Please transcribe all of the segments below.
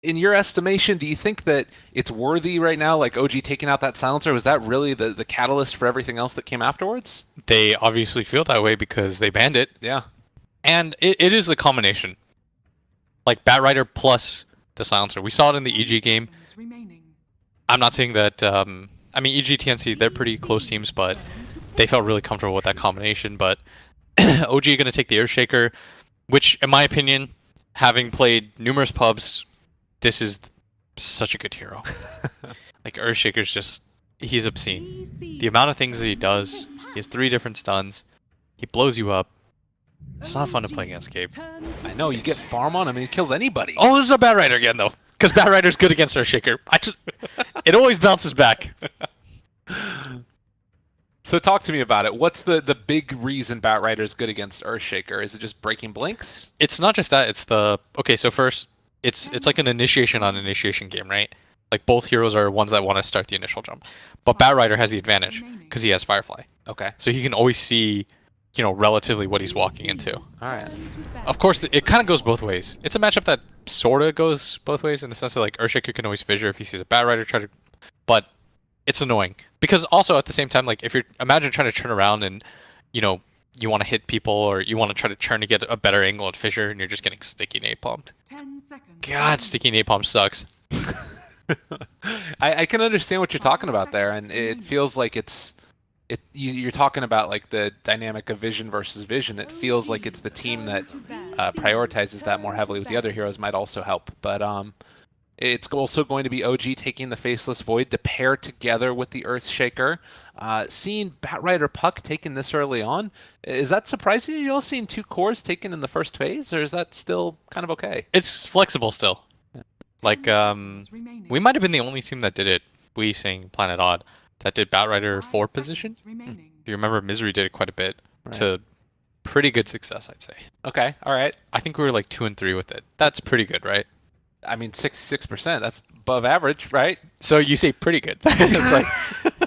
In your estimation, do you think that it's worthy right now, like OG taking out that silencer? Was that really the catalyst for everything else that came afterwards? They obviously feel that way because they banned it, Yeah. and it is the combination, like Batrider plus the silencer. We saw it in the EG game. I'm not saying that. I mean, EG TNC, they're pretty close teams, but they felt really comfortable with that combination. But OG going to take the Earthshaker, which, in my opinion, having played numerous pubs, this is such a good hero. Like Earthshaker's just, he's obscene. The amount of things that he does, he has 3 different stuns, he blows you up. It's not fun to play against Gabe. I know, you get farm on him and he kills anybody. Oh, this is a Batrider again, though. Because Batrider's good against Earthshaker. It always bounces back. So talk to me about it. What's the big reason Batrider is good against Earthshaker? Is it just breaking blinks? It's not just that, it's the... Okay, so first, it's like an initiation on initiation game, right? Like, both heroes are ones that want to start the initial jump. But Batrider has the advantage, because he has Firefly. Okay. So he can always see, you know, relatively what he's walking into. Alright. Of course, it kind of goes both ways. It's a matchup that sort of goes both ways, in the sense that, like, Earthshaker can always fissure if he sees a Batrider try to... But it's annoying. Because also, at the same time, like, if you're... Imagine trying to turn around and, you know, you want to hit people, or you want to try to turn to get a better angle at fissure, and you're just getting sticky napalmed. God, sticky napalm sucks. I can understand what you're talking about there, and it feels like you're talking about like the dynamic of vision versus vision. It feels like it's the team that prioritizes that more heavily with the other heroes might also help. But it's also going to be OG taking the Faceless Void to pair together with the Earthshaker. Seeing Batrider Puck taken this early on, is that surprising you? All seeing 2 cores taken in the first phase, or is that still kind of okay? It's flexible still. Like, we might have been the only team that did it, we saying Planet Odd, that did Batrider 4 position. If you remember, Misery did it quite a bit, to pretty good success, I'd say. Okay, all right. I think we were like 2 and 3 with it. That's pretty good, right? I mean, 66%, that's above average, right? So you say pretty good. It's like,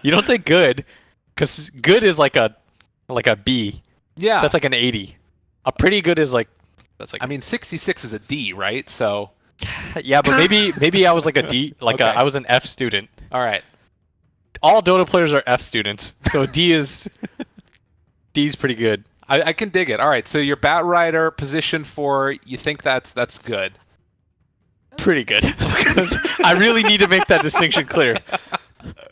you don't say good, because good is like a B. Yeah. That's like an 80. A pretty good is like, that's like... I mean, 66 is a D, right? So... Yeah, but maybe I was like a D, like Okay. I was an F student. All right. All Dota players are F students, so D's pretty good. I can dig it. All right, so your Batrider position 4, you think that's good. Pretty good. I really need to make that distinction clear.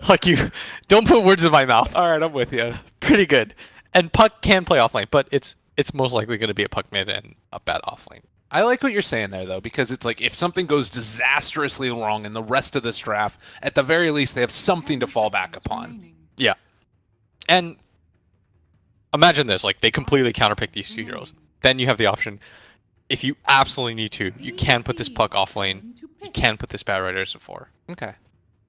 Like, you don't put words in my mouth. All right, I'm with you. Pretty good. And Puck can play offlane, but it's most likely going to be a Puck mid and a bad offlane. I like what you're saying there, though, because it's like if something goes disastrously wrong in the rest of this draft, at the very least, they have something to fall back upon. Yeah. And imagine this, like, they completely counterpick these 2 heroes. Then you have the option, if you absolutely need to, you can put this Puck offlane, you can put this Batrider as a 4. Okay.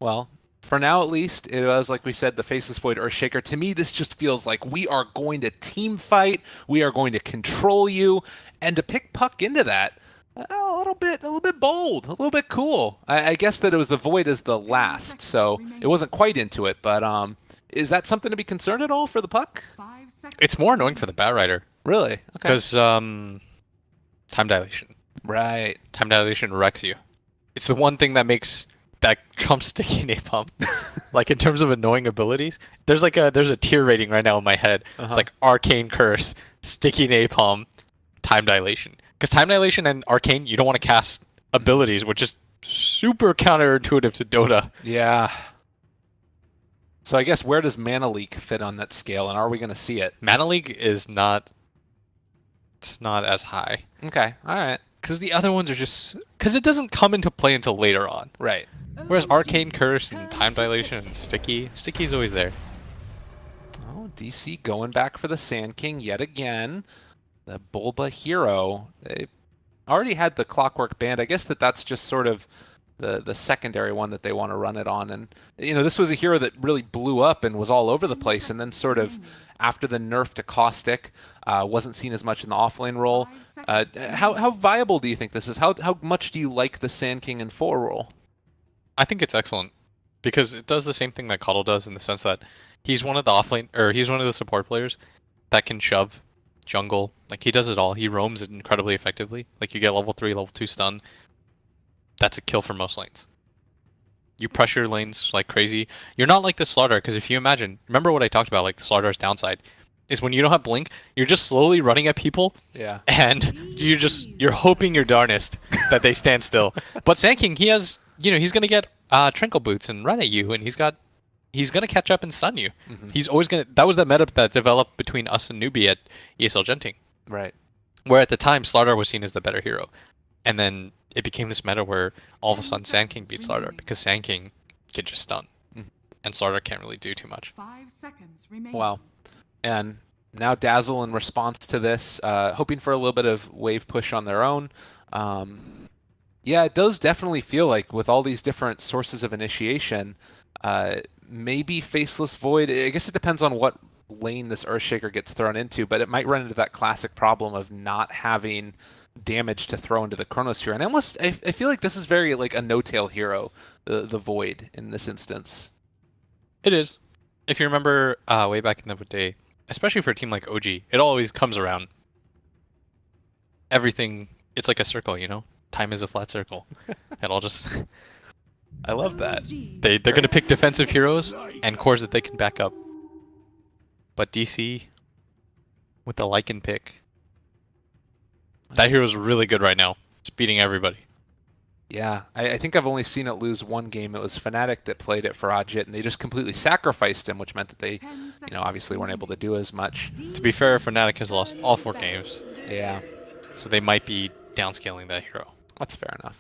Well, for now at least, it was, like we said, the Faceless Void Earthshaker. To me, this just feels like we are going to team fight, we are going to control you, and to pick Puck into that, a little bit bold, a little bit cool. I guess that it was the Void as the last, so it wasn't quite into it, but is that something to be concerned at all for the Puck? It's more annoying for the Batrider. Really? Okay. Because, time dilation. Right. Time dilation wrecks you. It's the one thing that trumps sticky napalm. Like, in terms of annoying abilities, there's a tier rating right now in my head. It's like Arcane Curse, Sticky Napalm, Time Dilation. Because Time Dilation and Arcane, you don't want to cast abilities, which is super counterintuitive to Dota. Yeah. So I guess where does Mana Leak fit on that scale, and are we going to see it? Mana Leak is not... It's not as high. Okay, all right. Because the other ones are just... Because it doesn't come into play until later on. Right. Whereas Arcane Curse and Time Dilation and Sticky's always there. Oh, DC going back for the Sand King yet again. The Bulba hero. They already had the Clockwork Band. I guess that's just sort of the secondary one that they want to run it on. And, you know, this was a hero that really blew up and was all over the place. And then sort of after the nerf to Caustic, wasn't seen as much in the offlane role. How viable do you think this is? How much do you like the Sand King and 4 role? I think it's excellent because it does the same thing that Cuddle does in the sense that he's one of the offlane, or he's one of the support players that can shove, jungle. Like, he does it all. He roams incredibly effectively. Like, you get level 3, level 2 stun. that's a kill for most lanes. You pressure lanes like crazy. You're not like the Slardar, because if you imagine, remember what I talked about, like the Slardar's downside, is when you don't have Blink, you're just slowly running at people, Yeah. and you're hoping your darnest that they stand still. But Sand King, he has, he's gonna get Trinkle Boots and run at you, and he's gonna catch up and stun you. He's always gonna. That was the meta that developed between us and Newbie at ESL Genting. Right. Where at the time Slardar was seen as the better hero, and then it became this meta where all of a sudden Sand King beats Slardar because Sand King can just stun, and Slardar can't really do too much. 5 seconds remaining. Wow. And now Dazzle, in response to this, hoping for a little bit of wave push on their own. Yeah, it does definitely feel like with all these different sources of initiation, maybe Faceless Void, I guess it depends on what lane this Earthshaker gets thrown into, but it might run into that classic problem of not having damage to throw into the Chronosphere. And I feel like this is very like a no-tail hero, the Void in this instance. It is. If you remember way back in the day, especially for a team like OG, it always comes around. Everything, it's like a circle, Time is a flat circle. It all just... I love that. They're going to pick defensive heroes and cores that they can back up. But DC, with the Lycan pick, that hero's really good right now. It's beating everybody. Yeah, I think I've only seen it lose one game. It was Fnatic that played it for Ajit, and they just completely sacrificed him, which meant that they, obviously weren't able to do as much. To be fair, Fnatic has lost all 4 games. Yeah. So they might be downscaling that hero. That's fair enough.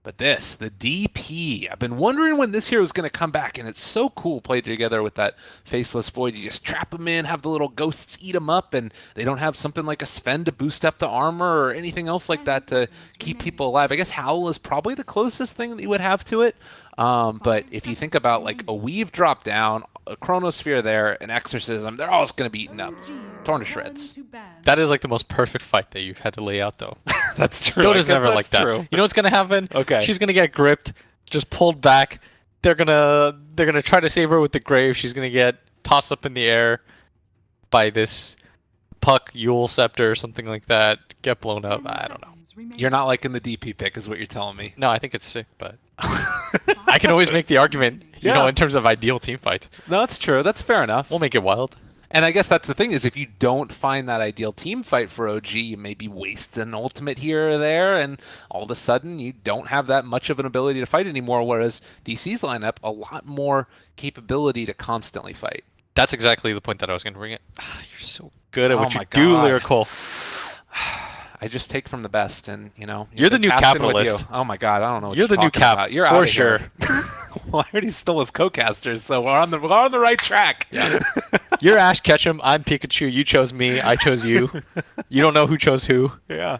But this, the DP, I've been wondering when this hero is going to come back, and it's so cool played together with that Faceless Void. You just trap them in, have the little ghosts eat them up, and they don't have something like a Sven to boost up the armor or anything else like that to keep people alive. I guess Howl is probably the closest thing that you would have to it. But if you think about like a Weave drop down, a Chronosphere there, an Exorcism, they're all just going to be eaten up, torn to shreds. That is like the most perfect fight that you've had to lay out, though. That's true. Dota's never like that. True. You know what's gonna happen? Okay. She's gonna get gripped, just pulled back. They're gonna try to save her with the grave. She's gonna get tossed up in the air by this Puck Yule Scepter or something like that. Get blown up. I don't know. You're not liking the DP pick, is what you're telling me. No, I think it's sick, but I can always make the argument, in terms of ideal team fights. No, that's true. That's fair enough. We'll make it wild. And I guess that's the thing, is if you don't find that ideal team fight for OG, you maybe waste an ultimate here or there, and all of a sudden you don't have that much of an ability to fight anymore, whereas DC's lineup, a lot more capability to constantly fight. That's exactly the point that I was going to bring it. You're so good at what you my do, God. Lyrical. I just take from the best, and You're the new capitalist. Oh my God, I don't know what you're the new talking cap about. You're for outta sure. here. Well, I already stole his co-casters, so we're on the right track. Yeah. You're Ash Ketchum. I'm Pikachu. You chose me. I chose you. You don't know who chose who. Yeah,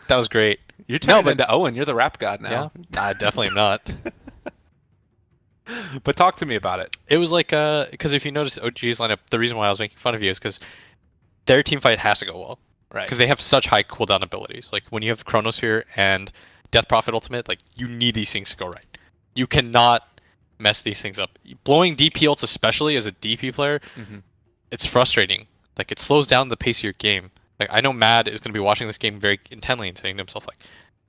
that was great. You're turning into Owen. You're the rap god now. Yeah, I definitely am not. But talk to me about it. It was like because if you notice OG's lineup, the reason why I was making fun of you is because their team fight has to go well. Right. Because they have such high cooldown abilities. Like when you have Chronosphere and Death Prophet Ultimate, like you need these things to go right. You cannot mess these things up. Blowing DP ults, especially as a DP player, it's frustrating. Like it slows down the pace of your game. Like I know Mad is going to be watching this game very intently and saying to himself, like,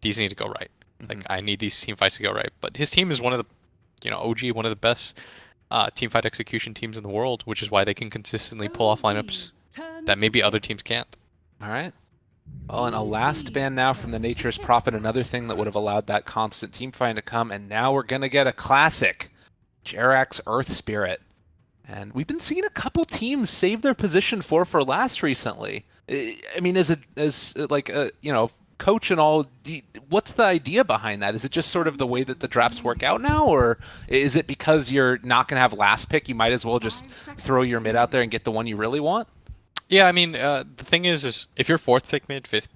these need to go right. Like I need these team fights to go right. But his team is one of the, OG, one of the best team fight execution teams in the world, which is why they can consistently pull off lineups that maybe other teams can't. All right. Well, and a last ban now from the Nature's Prophet, another thing that would have allowed that constant team fight to come, and now we're going to get a classic, Jerax Earth Spirit. And we've been seeing a couple teams save their position for last recently. I mean, as a coach and all, what's the idea behind that? Is it just sort of the way that the drafts work out now, or is it because you're not going to have last pick, you might as well just throw your mid out there and get the one you really want? Yeah, I mean, the thing is if you're 4th pick mid, 5th,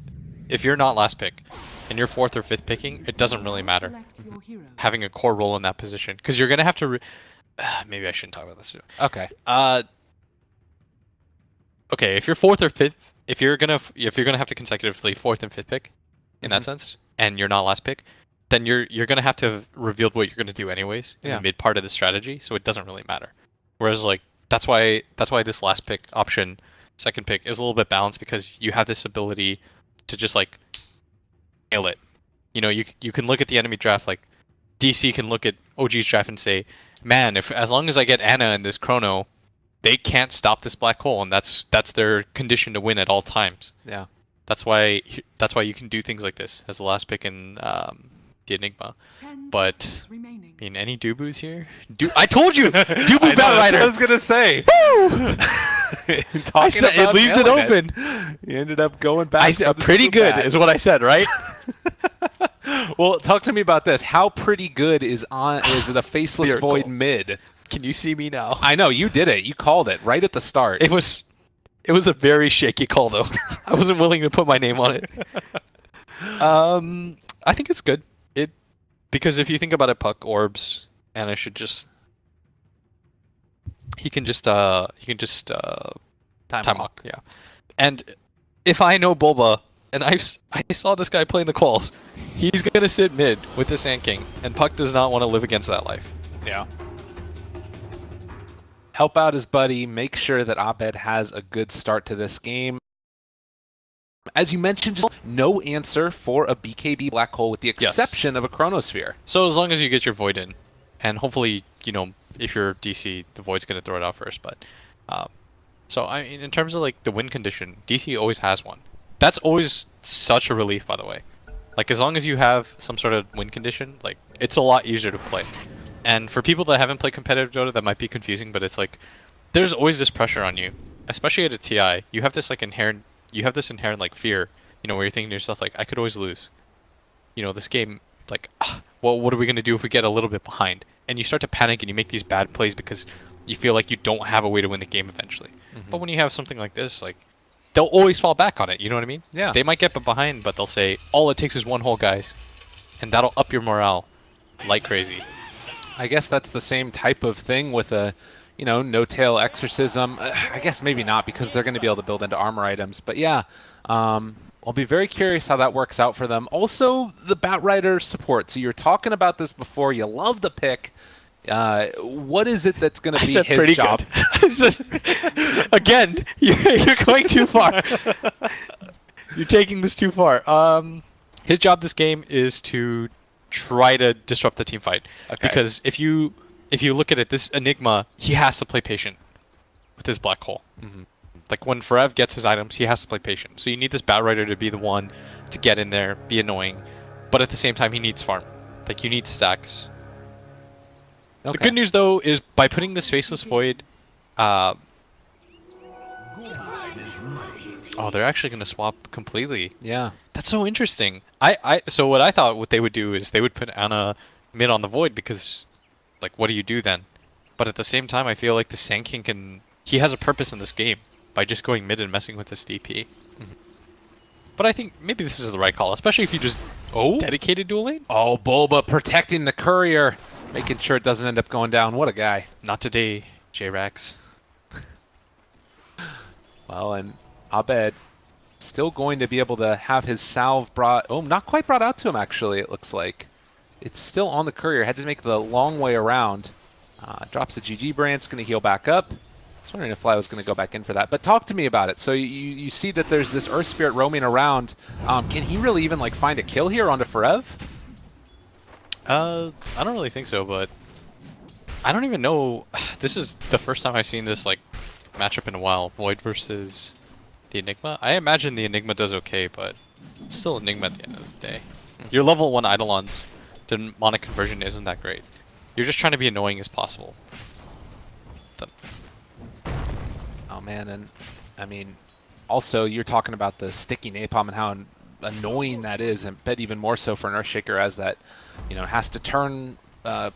if you're not last pick, and you're 4th or 5th picking, it doesn't really matter having a core role in that position, because you're going to have to... maybe I shouldn't talk about this. Okay. Okay, if you're 4th or 5th, if you're gonna have to consecutively 4th and 5th pick, in that sense, and you're not last pick, then you're gonna have to have revealed what you're gonna do anyways in the mid part of the strategy, so it doesn't really matter. Whereas like that's why this last pick option, 2nd pick, is a little bit balanced, because you have this ability to just like nail it. You can look at the enemy draft, like DC can look at OG's draft and say, man, if as long as I get Ana in this chrono, they can't stop this black hole, and that's their condition to win at all times. Yeah. That's why you can do things like this as the last pick in the Enigma. But I mean, any Dubus here? I told you, Dubu Batrider. I was gonna say. I said it leaves it open. He ended up going back. I said pretty good is what I said, right? Well, talk to me about this. How pretty good is the faceless Miracle. void mid? Can you see me now? I know you did it. You called it right at the start. It was a very shaky call though. I wasn't willing to put my name on it. I think it's good. Because if you think about it, Puck orbs, and I should just he can just time walk. Yeah. And if I know Bulba, and I saw this guy playing the calls, he's gonna sit mid with the Sand King, and Puck does not want to live against that life. Yeah. Help out his buddy. Make sure that Abed has a good start to this game. As you mentioned, just no answer for a BKB black hole with the exception of a chronosphere. So as long as you get your void in, and hopefully, you know, if you're DC, the void's gonna throw it out first. But so I mean, in terms of like the win condition, DC always has one. That's always such a relief, by the way. Like as long as you have some sort of win condition, like it's a lot easier to play. And for people that haven't played competitive Dota, that might be confusing, but it's like there's always this pressure on you, especially at a TI. You have this like inherent like fear, you know, where you're thinking to yourself like, I could always lose. You know, this game, like, well, what are we gonna do if we get a little bit behind? And you start to panic and you make these bad plays because you feel like you don't have a way to win the game eventually. But when you have something like this, like, they'll always fall back on it. You know what I mean? Yeah. They might get behind, but they'll say all it takes is one hole, guys, and that'll up your morale like crazy. I guess that's the same type of thing with a, you know, no-tail exorcism. I guess maybe not because they're going to be able to build into armor items. But yeah, I'll be very curious how that works out for them. Also, the Batrider support. So you're talking about this before. You love the pick. What is it that's going to be his job? Again, you're going too far. You're taking this too far. His job this game is to try to disrupt the team fight. Okay. Because if you look at it, this Enigma, he has to play patient with his black hole. Like when Forev gets his items, he has to play patient. So you need this Batrider to be the one to get in there, be annoying, but at the same time he needs farm. Like you need stacks. Okay. The good news though is by putting this faceless void, oh, they're actually going to swap completely. Yeah. That's so interesting. So what I thought what they would do is they would put Ana mid on the void because, like, what do you do then? But at the same time, I feel like the Sand King he has a purpose in this game by just going mid and messing with this DP. But I think maybe this is the right call, especially if you just dedicated dual lane. Oh, Bulba protecting the courier, making sure it doesn't end up going down. What a guy. Not today, J-Rax. Well, and Abed still going to be able to have his salve brought... Oh, not quite brought out to him, actually, it looks like. It's still on the courier. Had to make the long way around. Drops the GG branch, going to heal back up. I was wondering if Fly was going to go back in for that. But talk to me about it. So you see that there's this Earth Spirit roaming around. Can he really even like find a kill here onto Forev? I don't really think so, but I don't even know. This is the first time I've seen this like matchup in a while. Void versus the Enigma. I imagine the Enigma does okay, but it's still Enigma at the end of the day. Your level 1 Eidolons, the mana conversion isn't that great. You're just trying to be annoying as possible. Oh man, and I mean, also you're talking about the sticky napalm and how annoying that is, and bet even more so for an Earthshaker as that, you know, has to turn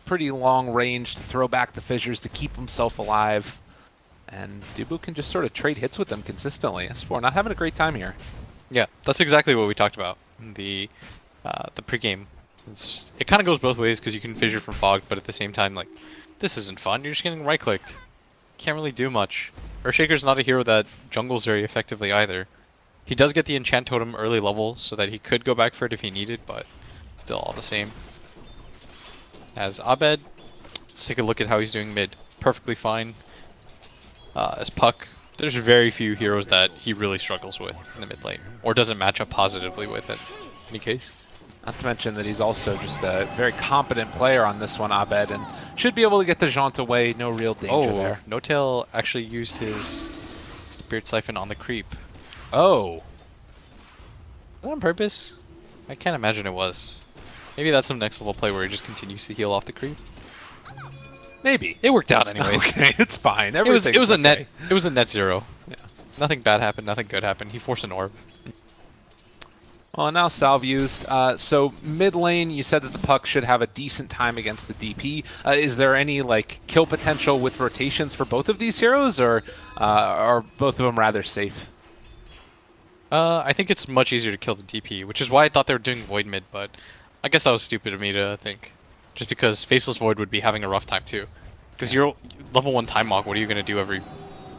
pretty long range to throw back the fissures to keep himself alive. And Dubu can just sort of trade hits with them consistently. S4 not having a great time here. Yeah, that's exactly what we talked about in the pregame. It kind of goes both ways because you can fissure from fog, but at the same time, like, this isn't fun. You're just getting right-clicked. Can't really do much. Earthshaker's not a hero that jungles very effectively either. He does get the enchant totem early level so that he could go back for it if he needed, but still all the same. As Abed, let's take a look at how he's doing mid. Perfectly fine. As Puck, there's very few heroes that he really struggles with in the mid lane, or doesn't match up positively with in any case. Not to mention that he's also just a very competent player on this one, Abed, and should be able to get the jaunt away. No real danger there. No-Tail actually used his Spirit Siphon on the creep. Oh. Was that on purpose? I can't imagine it was. Maybe that's some next level play where he just continues to heal off the creep. Maybe. It worked out anyways. Okay, it's fine. It was a okay. net zero. Yeah. Nothing bad happened, nothing good happened. He forced an orb. Well, now salve used. So mid lane, you said that the puck should have a decent time against the DP. Is there any like kill potential with rotations for both of these heroes, or are both of them rather safe? I think it's much easier to kill the DP, which is why I thought they were doing Void mid, but I guess that was stupid of me to think. Just because Faceless Void would be having a rough time too. Because you're level 1 Time Walk, what are you going to do every...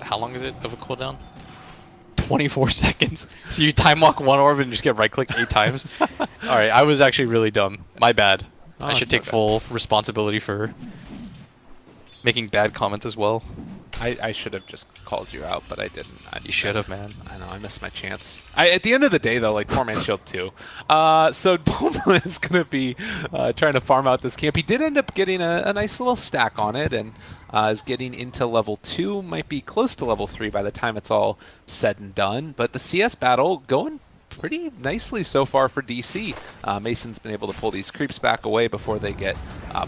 How long is it of a cooldown? 24 seconds. So you Time Walk 1 orb and just get right-clicked 8 times? Alright, I was actually really dumb. My bad. I should take full responsibility for making bad comments as well. I should have just called you out, but I didn't. You should have, man. I know, I missed my chance. At the end of the day, though, like, poor man Shield 2. So Bulma is going to be trying to farm out this camp. He did end up getting a nice little stack on it, and is getting into level 2. Might be close to level 3 by the time it's all said and done. But the CS battle going pretty nicely so far for DC. Mason's been able to pull these creeps back away before they get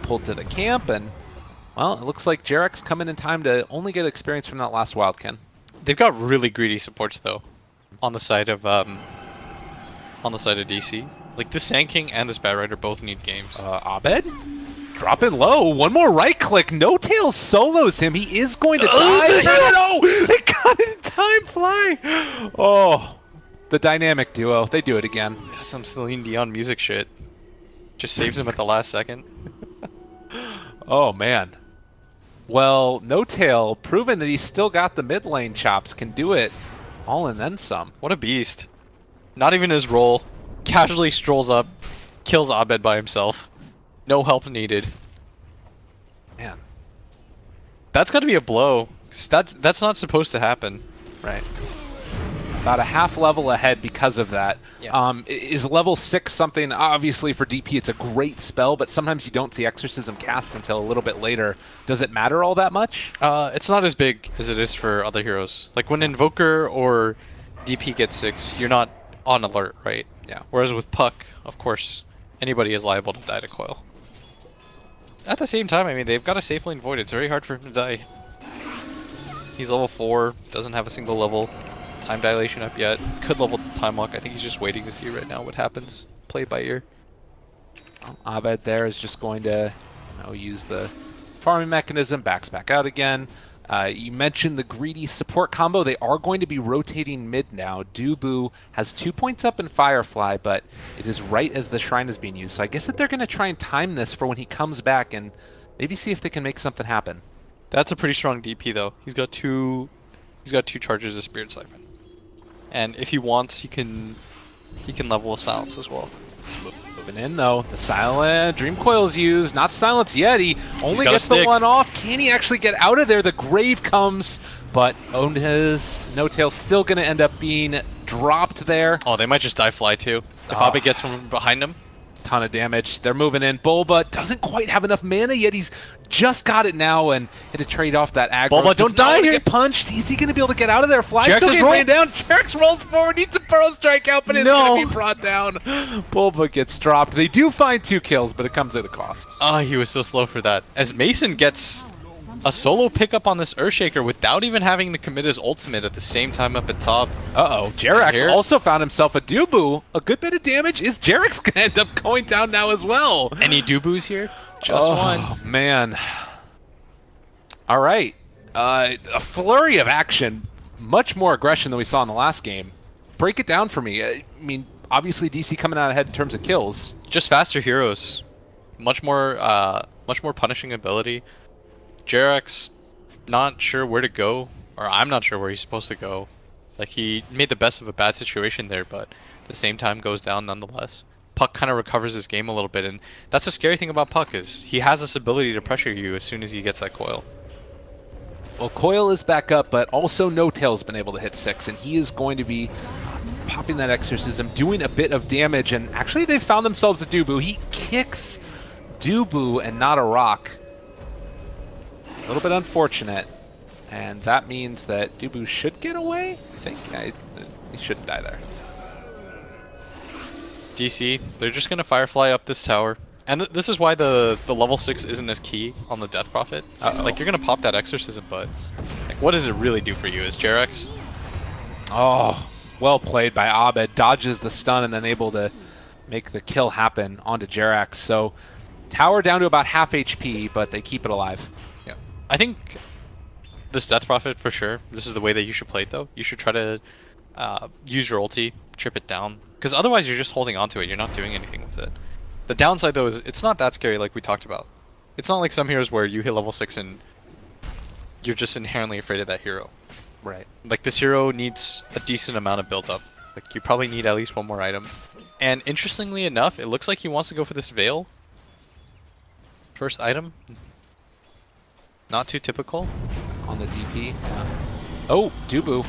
pulled to the camp, and well, it looks like Jarek's coming in time to only get experience from that last Wildkin. They've got really greedy supports though, on the side of DC. Like this Sand King and this Bat Rider both need games. Abed, dropping low. One more right click. No-Tail solos him. He is going to die. No, they got it in time. Fly. Oh, the dynamic duo. They do it again. That's some Celine Dion music shit. Just saves him at the last second. Oh man. Well, No-Tail, proving that he's still got the mid lane chops, can do it all and then some. What a beast. Not even his role. Casually strolls up, kills Abed by himself. No help needed. Man. That's got to be a blow. That's not supposed to happen. Right. About a half level ahead because of that. Yeah. Is level 6 something, obviously for DP it's a great spell, but sometimes you don't see Exorcism cast until a little bit later. Does it matter all that much? It's not as big as it is for other heroes. Like when Invoker or DP gets 6, you're not on alert, right? Yeah. Whereas with Puck, of course, anybody is liable to die to Coil. At the same time, I mean, they've got a safe lane Void. It's very hard for him to die. He's level 4, doesn't have a single level time dilation up yet. Could level Time Walk. I think he's just waiting to see right now what happens. Play it by ear. Well, Abed there is just going to use the farming mechanism, backs back out again. You mentioned the greedy support combo. They are going to be rotating mid now. Dubu has 2 points up in Firefly, but it is right as the shrine is being used. So I guess that they're going to try and time this for when he comes back and maybe see if they can make something happen. That's a pretty strong DP though. He's got two charges of Spirit Siphon. And if he wants, he can level a Silence as well. Moving in though, the silent Dream Coil's used, not Silence yet. He only gets the one off. Can he actually get out of there? The Grave comes, but his No-Tail still going to end up being dropped there. Oh, they might just die fly too. If Abe gets from behind him. Ton of damage. They're moving in. Bulba doesn't quite have enough mana yet. He's just got it now and had to trade off that aggro. Bulba, don't die here! Get punched. Is he going to be able to get out of there? Fly Jarex still getting rolled ran down. Jarex rolls forward. Needs a burrow strike out, but it's going to be brought down. Bulba gets dropped. They do find 2 kills, but it comes at a cost. Oh, he was so slow for that. As Mason gets a solo pickup on this Earthshaker without even having to commit his ultimate at the same time up at top. Uh-oh. Jarex also found himself a Dubu. A good bit of damage. Is Jarex going to end up going down now as well? Any Dubus here? Just one. Oh, man. All right. A flurry of action. Much more aggression than we saw in the last game. Break it down for me. I mean, obviously DC coming out ahead in terms of kills. Just faster heroes. Much more punishing ability. Jarex, not sure where to go, or I'm not sure where he's supposed to go. Like, he made the best of a bad situation there, but at the same time goes down nonetheless. Puck kind of recovers his game a little bit, and that's the scary thing about Puck, is he has this ability to pressure you as soon as he gets that coil. Well, Coil is back up, but also No-Tail's been able to hit 6, and he is going to be popping that exorcism, doing a bit of damage, and actually they found themselves a Dubu. He kicks Dubu and not a rock. A little bit unfortunate, and that means that Dubu should get away, I think. He shouldn't die there. DC, they're just going to Firefly up this tower. And this is why the level 6 isn't as key on the Death Prophet. Like, you're going to pop that Exorcism, but like, what does it really do for you? Is Jerax? Oh, well played by Abed. Dodges the stun and then able to make the kill happen onto Jerax. So, tower down to about half HP, but they keep it alive. Yeah. I think this Death Prophet, for sure, this is the way that you should play it, though. You should try to use your ulti, trip it down. Because otherwise, you're just holding onto it. You're not doing anything with it. The downside, though, is it's not that scary like we talked about. It's not like some heroes where you hit level 6 and you're just inherently afraid of that hero. Right. Like, this hero needs a decent amount of build-up. Like, you probably need at least one more item. And interestingly enough, it looks like he wants to go for this Veil. First item. Not too typical. On the DP. Yeah. Oh, Dubu.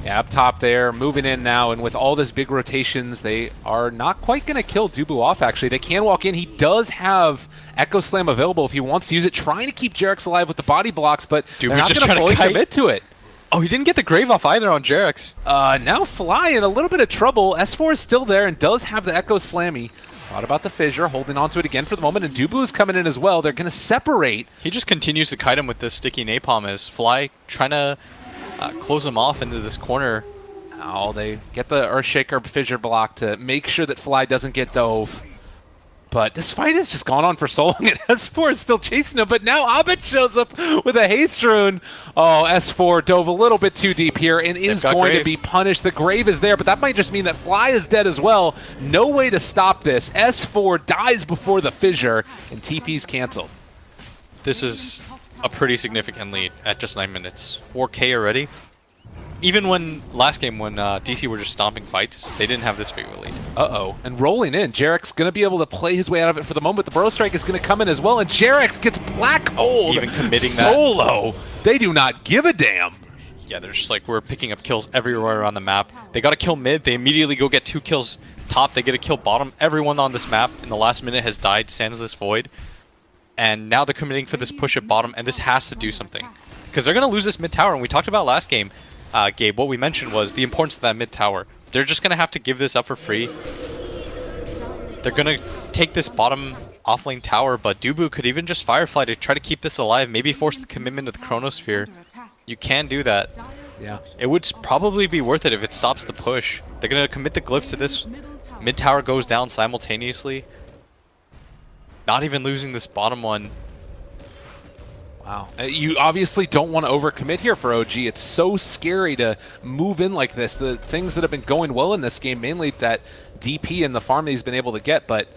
Yeah, up top there, moving in now, and with all this big rotations, they are not quite going to kill Dubu off, actually. They can walk in. He does have Echo Slam available if he wants to use it, trying to keep Jerax alive with the body blocks, but they're not going to fully commit to it. Oh, he didn't get the Grave off either on Jerax. Now Fly in a little bit of trouble. S4 is still there and does have the Echo Slammy. Thought about the Fissure, holding on to it again for the moment, and Dubu is coming in as well. They're going to separate. He just continues to kite him with this sticky napalm as Fly trying to close him off into this corner. Oh, they get the Earthshaker Fissure block to make sure that Fly doesn't get dove. But this fight has just gone on for so long, and S4 is still chasing him, but now Abed shows up with a haste rune. Oh, S4 dove a little bit too deep here and is going to be punished. The Grave is there, but that might just mean that Fly is dead as well. No way to stop this. S4 dies before the Fissure, and TP's canceled. This is a pretty significant lead at just 9 minutes. 4K already. Even when last game when DC were just stomping fights, they didn't have this big of a lead. Uh-oh. And rolling in. Jerax going to be able to play his way out of it for the moment. The Bro Strike is going to come in as well, and Jerax gets Black Hold. Even committing solo. They do not give a damn. Yeah, they're just like, we're picking up kills everywhere around the map. They got to kill mid. They immediately go get 2 kills top. They get a kill bottom. Everyone on this map in the last minute has died, sans this Void. And now they're committing for this push at bottom, and this has to do something. Because they're going to lose this mid tower, and we talked about last game, Gabe, what we mentioned was the importance of that mid tower. They're just going to have to give this up for free. They're going to take this bottom offlane tower, but Dubu could even just Firefly to try to keep this alive, maybe force the commitment of the Chronosphere. You can do that. Yeah. It would probably be worth it if it stops the push. They're going to commit the glyph to this. Mid tower goes down simultaneously. Not even losing this bottom one. Wow. You obviously don't want to overcommit here for OG. It's so scary to move in like this. The things that have been going well in this game, mainly that DP and the farm that he's been able to get, but,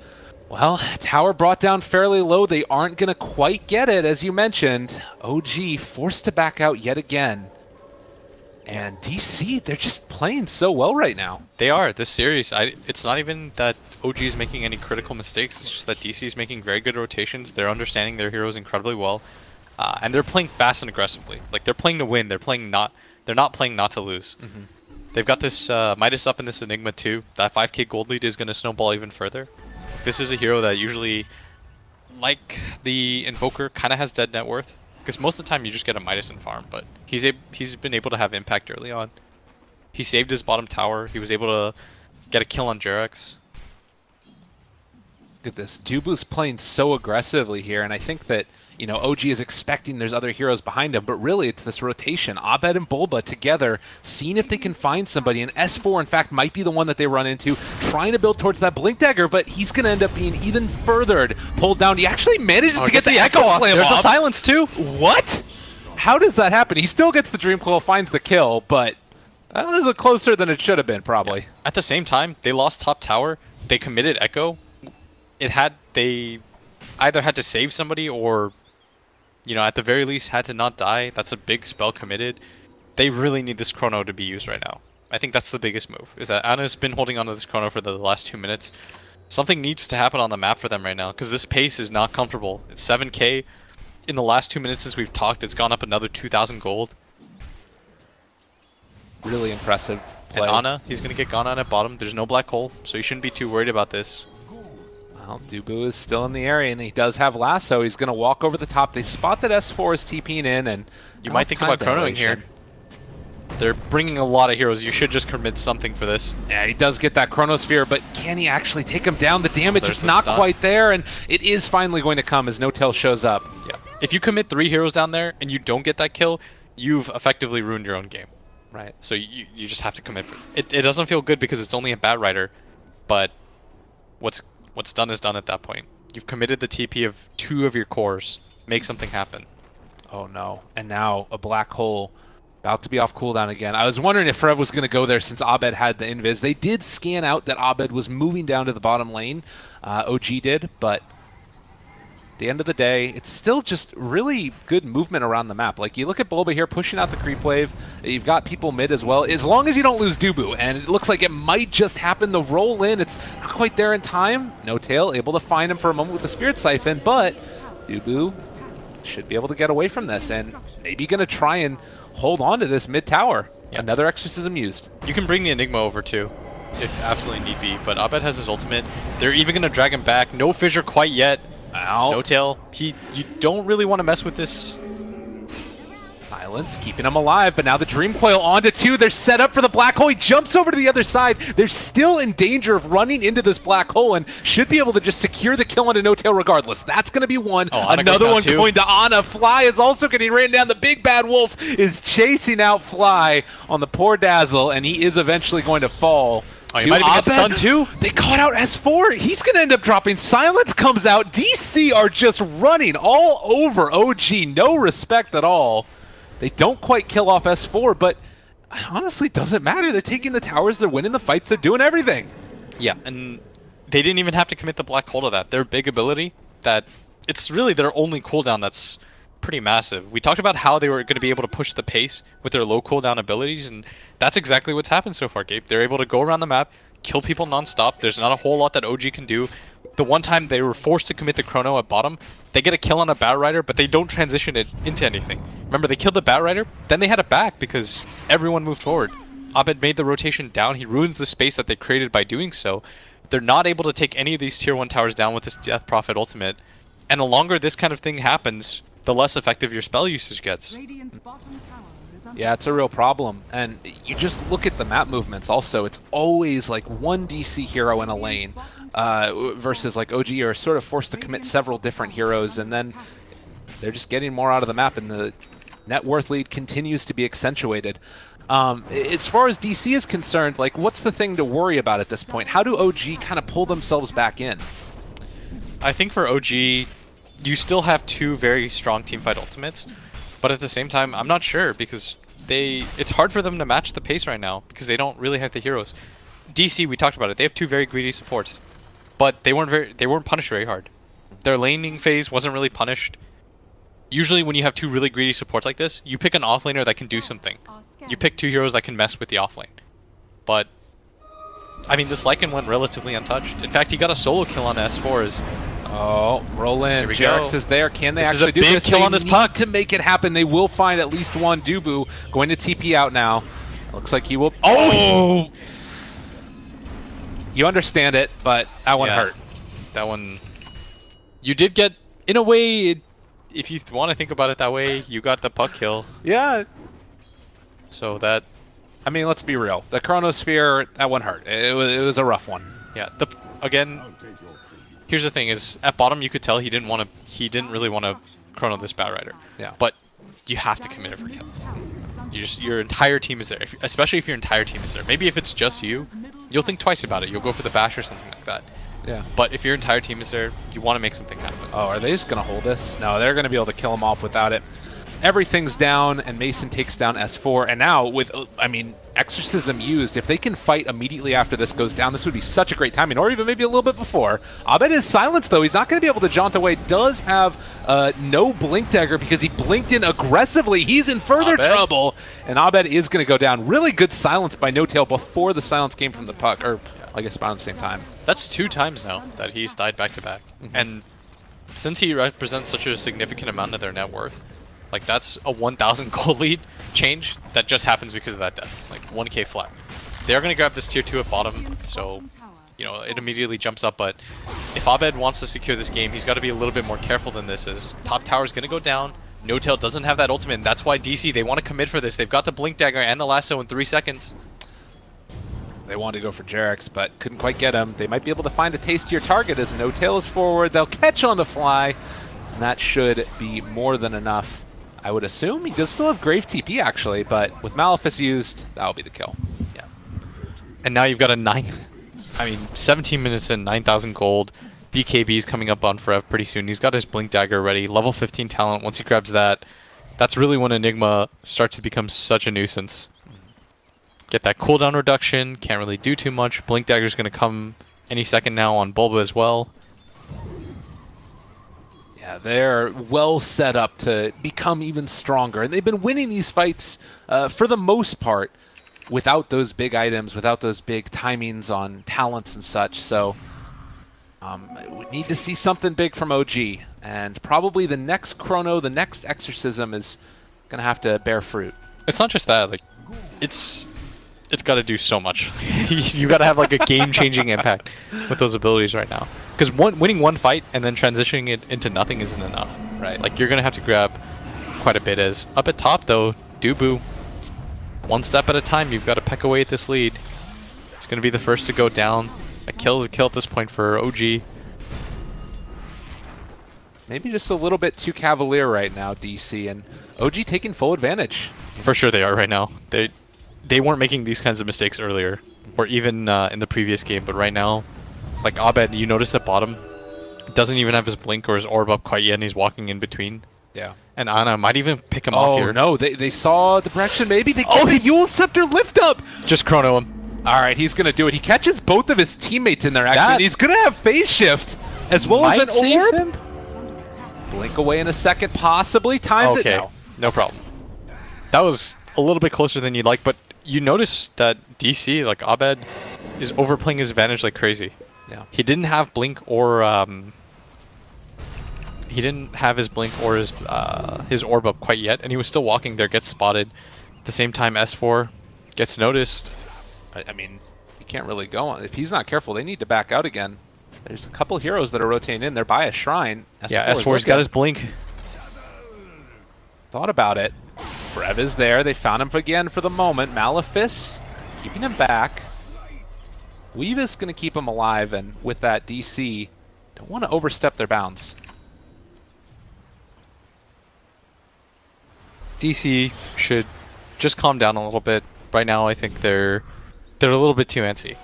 well, tower brought down fairly low. They aren't going to quite get it, as you mentioned. OG forced to back out yet again. And DC, they're just playing so well right now. They are. This series, it's not even that OG is making any critical mistakes. It's just that DC is making very good rotations. They're understanding their heroes incredibly well. And they're playing fast and aggressively. Like, they're playing to win. They're not playing not to lose. Mm-hmm. They've got this Midas up in this Enigma too. That 5k gold lead is going to snowball even further. This is a hero that usually, like the Invoker, kind of has dead net worth. Because most of the time you just get a Midas and farm, but he's been able to have impact early on. He saved his bottom tower. He was able to get a kill on Jerax. Look at this. Dubu's playing so aggressively here, and I think that, you know, OG is expecting there's other heroes behind him, but really it's this rotation. Abed and Bulba together, seeing if they can find somebody, and S4, in fact, might be the one that they run into, trying to build towards that Blink Dagger, but he's going to end up being even further pulled down. He actually manages to get the Echo Slam off. There's a silence, too. What? How does that happen? He still gets the Dream Coil, finds the kill, but that was closer than it should have been, probably. Yeah. At the same time, they lost top tower. They committed Echo. They either had to save somebody or, you know, at the very least had to not die. That's a big spell committed. They really need this Chrono to be used right now. I think that's the biggest move, is that Ana's been holding on to this Chrono for the last 2 minutes. Something needs to happen on the map for them right now, because this pace is not comfortable. It's 7k. In the last 2 minutes since we've talked, it's gone up another 2,000 gold. Really impressive play. And Ana, he's going to get gone on at bottom. There's no black hole, so you shouldn't be too worried about this. Well, Dubu is still in the area, and he does have lasso. He's going to walk over the top. They spot that S4 is TPing in, and you might think about chronoing here. They're bringing a lot of heroes. You should just commit something for this. Yeah, he does get that Chronosphere, but can he actually take him down? The damage There's is the not stun. quite there, and it is finally going to come as No-Tail shows up. Yeah. If you commit 3 heroes down there and you don't get that kill, you've effectively ruined your own game. Right. So you just have to commit for it. It doesn't feel good because it's only a Bat Rider, but what's done is done at that point. You've committed the TP of 2 of your cores. Make something happen. Oh no. And now a black hole about to be off cooldown again. I was wondering if Frev was going to go there since Abed had the invis. They did scan out that Abed was moving down to the bottom lane. OG did, but at the end of the day, it's still just really good movement around the map. Like, you look at Bulba here pushing out the creep wave. You've got people mid as well. As long as you don't lose Dubu, and it looks like it might just happen. The roll in, it's not quite there in time. No-Tail able to find him for a moment with the Spirit Siphon, but Dubu should be able to get away from this, and maybe going to try and hold on to this mid tower. Yep. Another exorcism used. You can bring the Enigma over too, if absolutely need be, but Abed has his ultimate. They're even going to drag him back. No fissure quite yet. No-Tail. You don't really want to mess with this. Silence, keeping him alive, but now the Dream Coil onto 2. They're set up for the black hole. He jumps over to the other side. They're still in danger of running into this black hole and should be able to just secure the kill onto No-Tail regardless. That's going to be one. Oh, Ana another one too. going to Ana. Fly is also getting ran down. The big bad wolf is chasing out Fly on the poor Dazzle, and he is eventually going to fall. Oh, he might even get stunned too. They caught out S4. He's going to end up dropping. Silence comes out. DC are just running all over OG. No respect at all. They don't quite kill off S4, but it honestly doesn't matter. They're taking the towers. They're winning the fights. They're doing everything. Yeah, and they didn't even have to commit the black hole to that. Their big ability, that it's really their only cooldown that's pretty massive. We talked about how they were going to be able to push the pace with their low cooldown abilities, and that's exactly what's happened so far, Gabe. They're able to go around the map, kill people non-stop. There's not a whole lot that OG can do. The one time they were forced to commit the chrono at bottom, they get a kill on a Bat Rider, but they don't transition it into anything. Remember, they killed the Bat Rider, then they had it back because everyone moved forward. Abed made the rotation down. He ruins the space that they created by doing so. They're not able to take any of these tier 1 towers down with this Death Prophet ultimate. And the longer this kind of thing happens, the less effective your spell usage gets. Yeah, it's a real problem. And you just look at the map movements also. It's always like one DC hero in a lane versus like OG are sort of forced to commit several different heroes, and then they're just getting more out of the map, and the net worth lead continues to be accentuated. As far as DC is concerned, like, what's the thing to worry about at this point? How do OG kind of pull themselves back in? I think for OG, you still have 2 very strong teamfight ultimates, but at the same time, I'm not sure because it's hard for them to match the pace right now because they don't really have the heroes. DC, we talked about it. They have 2 very greedy supports, but they weren't punished very hard. Their laning phase wasn't really punished. Usually when you have 2 really greedy supports like this, you pick an offlaner that can do something. You pick 2 heroes that can mess with the offlane. But I mean, this Lycan went relatively untouched. In fact, he got a solo kill on S4 as oh, roll in. JRX is there. Can they This is actually a do big this? kill They on this need puck. to make it happen. They will find at least one. Dubu going to TP out now. Looks like he will. Oh! You understand it, but that one hurt. That one, you did get, in a way, if you want to think about it that way, you got the puck kill. Yeah. So that, I mean, let's be real. The Chronosphere, that one hurt. It was a rough one. yeah. Again, here's the thing: is at bottom you could tell he didn't really want to chrono this Bat Rider. Yeah. But you have to commit every kill. Your entire team is there, especially if your entire team is there. Maybe if it's just you, you'll think twice about it. You'll go for the bash or something like that. Yeah. But if your entire team is there, you want to make something happen. Oh, are they just going to hold this? No, they're going to be able to kill him off without it. Everything's down, and Mason takes down S4. And now, with, I mean, Exorcism used, if they can fight immediately after this goes down, this would be such a great timing, or even maybe a little bit before. Abed is silenced, though. He's not going to be able to jaunt away. Does have no blink dagger because he blinked in aggressively. He's in further trouble, and Abed is going to go down. Really good silence by No-Tail before the silence came from the puck, or I guess about at the same time. That's 2 times now that he's died back-to-back. And since he represents such a significant amount of their net worth, like, that's a 1,000 gold lead change that just happens because of that death. Like, 1k flat. they're going to grab this tier 2 at bottom, so you know, it immediately jumps up. But if Abed wants to secure this game, he's got to be a little bit more careful than this, as top tower is going to go down. No-Tail doesn't have that ultimate, and that's why DC, they want to commit for this. They've got the Blink Dagger and the lasso in 3 seconds. They wanted to go for Jarex, but couldn't quite get him. They might be able to find a tastier target as No-Tail is forward. They'll catch on the fly, and that should be more than enough. I would assume he does still have Grave TP, actually, but with Malefice used, that'll be the kill. Yeah. And now you've got a 17 minutes and 9,000 gold. BKB's coming up on Forev pretty soon. He's got his Blink Dagger ready. Level 15 talent. Once he grabs that, that's really when Enigma starts to become such a nuisance. Get that cooldown reduction. Can't really do too much. Blink Dagger's going to come any second now on Bulba as well. Yeah, they're well set up to become even stronger. And they've been winning these fights for the most part without those big items, without those big timings on talents and such. So we need to see something big from OG. And probably the next Chrono, the next Exorcism is going to have to bear fruit. It's not just that. Like, it's got to do so much. You got to have like a game-changing impact with those abilities right now. Because winning one fight and then transitioning it into nothing isn't enough, right? Like, you're gonna have to grab quite a bit. As up at top though, Dubu, one step at a time. You've got to peck away at this lead. It's gonna be the first to go down. A kill is a kill at this point for OG. Maybe just a little bit too cavalier right now, DC, and OG taking full advantage. For sure they are right now. They weren't making these kinds of mistakes earlier, or even in the previous game, but right now, like Abed, you notice at bottom, doesn't even have his blink or his orb up quite yet, and he's walking in between. Yeah. And Ana might even pick him off here. Oh no, they saw direction maybe. They get the Yule Scepter lift up! Just chrono him. Alright, he's gonna do it. He catches both of his teammates in there, actually. And he's gonna have phase shift, as well as an orb. Him? Blink away in a second, possibly. Times it now. No problem. That was a little bit closer than you'd like, but you notice that DC, like Abed, is overplaying his advantage like crazy. Yeah. He didn't have blink or his orb up quite yet, and he was still walking there, gets spotted. At the same time, S4 gets noticed. I mean, you can't really go on. If he's not careful, they need to back out again. There's a couple heroes that are rotating in. They're by a shrine. S4's got his blink. Thought about it. Brev is there. They found him again for the moment. Malefice keeping him back. Weavis going to keep him alive, and with that, DC don't want to overstep their bounds. DC should just calm down a little bit. Right now, I think they're a little bit too antsy.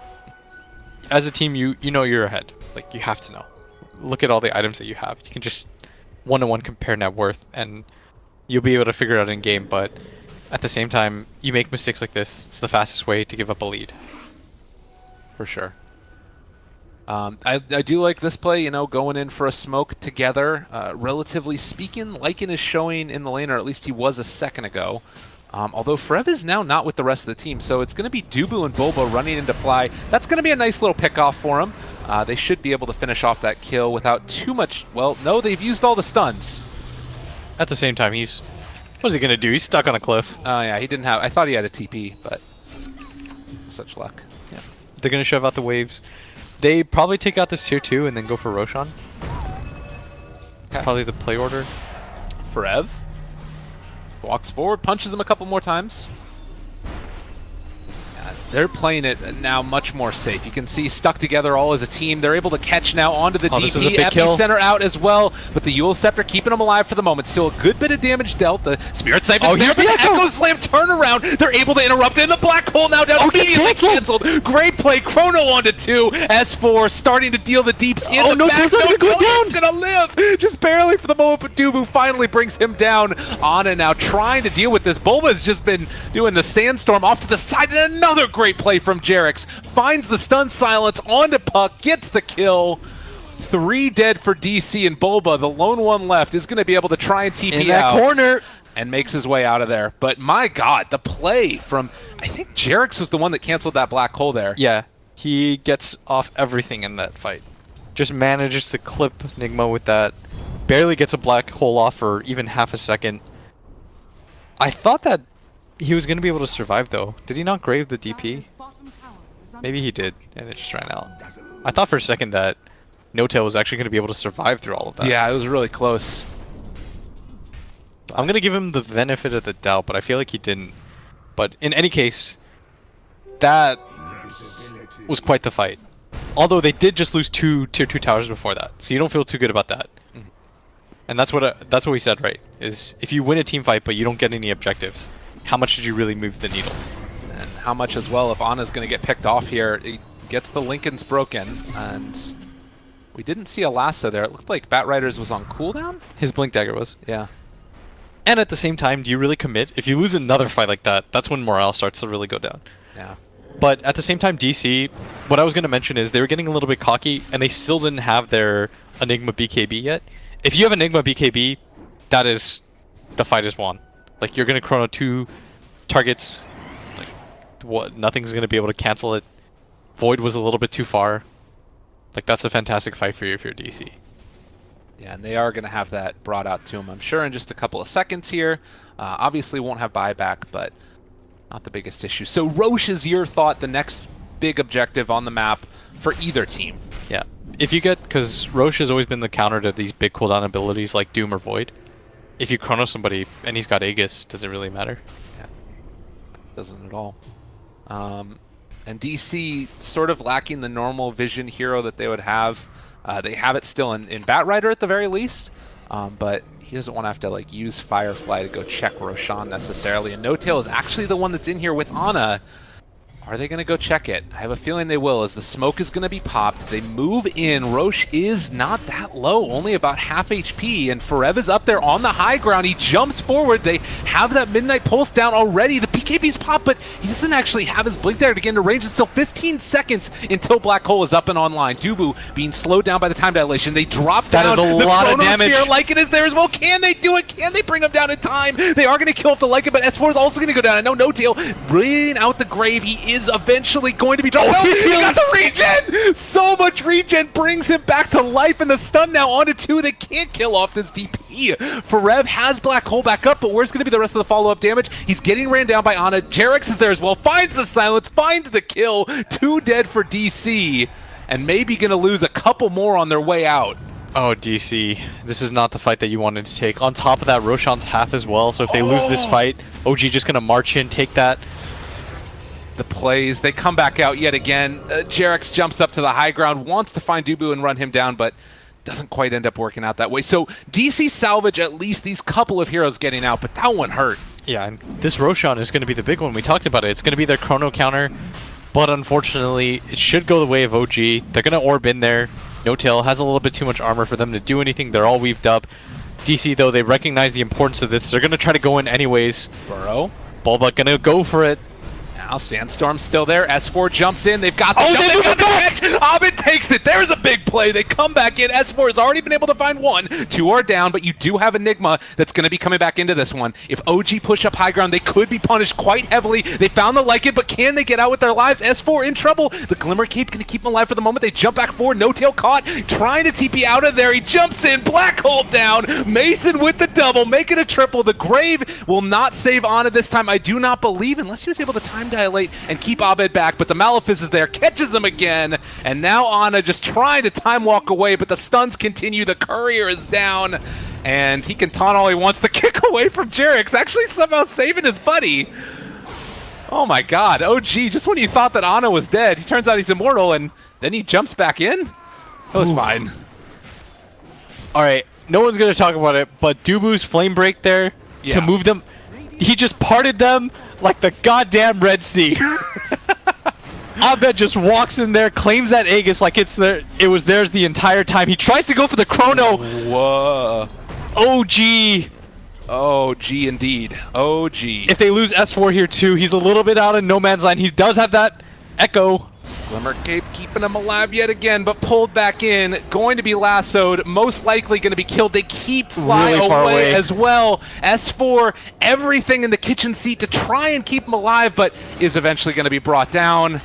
As a team, you know you're ahead. Like, you have to know. Look at all the items that you have. You can just one-to-one compare net worth, and you'll be able to figure it out in game. But at the same time, you make mistakes like this, it's the fastest way to give up a lead. For sure. I do like this play, you know, going in for a smoke together. Relatively speaking, Lycan is showing in the lane, or at least he was a second ago. Although Forev is now not with the rest of the team, so it's going to be Dubu and Bulba running into Fly. That's going to be a nice little pick-off for him. They should be able to finish off that kill without too much... Well, no, they've used all the stuns. At the same time, what is he going to do? He's stuck on a cliff. Oh, yeah, he didn't have... I thought he had a TP, but... Such luck. Yeah. They're going to shove out the waves. They probably take out this tier 2 and then go for Roshan. Okay. Probably the play order. Forev walks forward, punches him a couple more times. They're playing it now much more safe. You can see stuck together all as a team. They're able to catch now onto the DP. Epicenter out as well, but the Yule Scepter keeping them alive for the moment. Still a good bit of damage dealt. The Spirit Siphon's there, but the Echo Slam turnaround. They're able to interrupt it, and the Black Hole now down immediately canceled. Great play. Chrono onto 2. S4 starting to deal the deeps in the back. He's going to live. Just barely for the moment, but Dubu finally brings him down. Ana now trying to deal with this. Bulba's just been doing the Sandstorm off to the side, and another great play from Jarex. Finds the stun silence onto Puck, gets the kill. 3 dead for DC, and Bulba, the lone one left, is going to be able to try and TP in that corner and makes his way out of there. But my God, the play from, I think Jarex was the one that canceled that black hole there. Yeah, he gets off everything in that fight. Just manages to clip Nigma with that. Barely gets a black hole off for even half a second. I thought that he was going to be able to survive, though. Did he not grave the DP? Maybe he did, and it just ran out. I thought for a second that No-Tail was actually going to be able to survive through all of that. Yeah, it was really close. I'm going to give him the benefit of the doubt, but I feel like he didn't. But in any case, that was quite the fight. Although they did just lose 2 tier 2 towers before that, so you don't feel too good about that. And that's what we said, right? Is if you win a team fight but you don't get any objectives, how much did you really move the needle? And how much as well if Ana's going to get picked off here. He gets the Lincolns broken, and we didn't see a lasso there. It looked like Batriders was on cooldown? His Blink Dagger was. Yeah. And at the same time, do you really commit? If you lose another fight like that, that's when morale starts to really go down. Yeah. But at the same time, DC, what I was going to mention is they were getting a little bit cocky, and they still didn't have their Enigma BKB yet. If you have Enigma BKB, that is, the fight is won. Like, you're going to chrono 2 targets. Like, what? Nothing's going to be able to cancel it. Void was a little bit too far. Like, that's a fantastic fight for you if you're DC. Yeah, and they are going to have that brought out to them, I'm sure, in just a couple of seconds here. Obviously won't have buyback, but not the biggest issue. So Roche is your thought, the next big objective on the map for either team. Yeah. If you get, because Roche has always been the counter to these big cooldown abilities like Doom or Void. If you chrono somebody and he's got Aegis, does it really matter? Yeah, doesn't at all. And DC sort of lacking the normal vision hero that they would have. They have it still in Batrider at the very least, but he doesn't want to have to like use Firefly to go check Roshan necessarily. And No-Tail is actually the one that's in here with Ana. Are they going to go check it? I have a feeling they will, as the smoke is going to be popped. They move in. Roche is not that low, only about half HP, and Forev is up there on the high ground. He jumps forward. They have that Midnight Pulse down already. The BKB's popped, but he doesn't actually have his Blink there to get into range. It's still 15 seconds until Black Hole is up and online. Dubu being slowed down by the time dilation. They drop down. That is a lot of damage. Lycan is there as well. Can they do it? Can they bring him down in time? They are going to kill off the Lycan, but S4 is also going to go down. I know No-Tail bringing out the grave. He is eventually going to be dropped. Oh, he got the regen! So much regen brings him back to life, and the stun now onto 2. They can't kill off this DP. Forev has Black Hole back up, but where's going to be the rest of the follow-up damage? He's getting ran down by Ana. Jarex is there as well, finds the silence, finds the kill. 2 dead for DC, and maybe going to lose a couple more on their way out. Oh, DC, this is not the fight that you wanted to take. On top of that, Roshan's half as well, so if they lose this fight, OG just going to march in, take that. The plays, they come back out yet again. Jarex jumps up to the high ground, wants to find Dubu and run him down, but doesn't quite end up working out that way. So DC salvage at least these couple of heroes getting out, but that one hurt. Yeah, and this Roshan is going to be the big one. We talked about it. It's going to be their chrono counter, but unfortunately, it should go the way of OG. They're going to orb in there. No-Tail has a little bit too much armor for them to do anything. They're all weaved up. DC, though, they recognize the importance of this. They're going to try to go in anyways. Burrow. Bulba going to go for it. Now Sandstorm's still there. S4 jumps in. They've got the Oh, jump. they They've move got it back! the catch. Abed takes it. There's a big play. They come back in. S4 has already been able to find 1. 2 are down, but you do have Enigma that's going to be coming back into this one. If OG push up high ground, they could be punished quite heavily. They found the Lycan, but can they get out with their lives? S4 in trouble. The Glimmer Cape going to keep him alive for the moment. They jump back forward. No-Tail caught. Trying to TP out of there. He jumps in. Black Hole down. Mason with the double. Make it a triple. The Grave will not save Ana this time, I do not believe, unless he was able to time dilate and keep Abed back, but the Malefice is there, catches him again, and now Ana just trying to time walk away, but the stuns continue. The Courier is down, and he can taunt all he wants. The kick away from Jarex, actually somehow saving his buddy. Oh my god, OG, just when you thought that Ana was dead, he turns out he's immortal, and then he jumps back in? That was fine. Alright, no one's going to talk about it, but Dubu's flame break there to move them, he just parted them like the goddamn Red Sea. Abed just walks in there, claims that Aegis like it's there. It was theirs the entire time. He tries to go for the chrono. Whoa. OG. OG indeed. OG. If they lose S4 here too, he's a little bit out of no man's land. He does have that Echo. Glimmer Cape keeping him alive yet again, but pulled back in. Going to be lassoed, most likely going to be killed. They keep Fly really far away as well. S4, everything in the kitchen seat to try and keep him alive, but is eventually going to be brought down.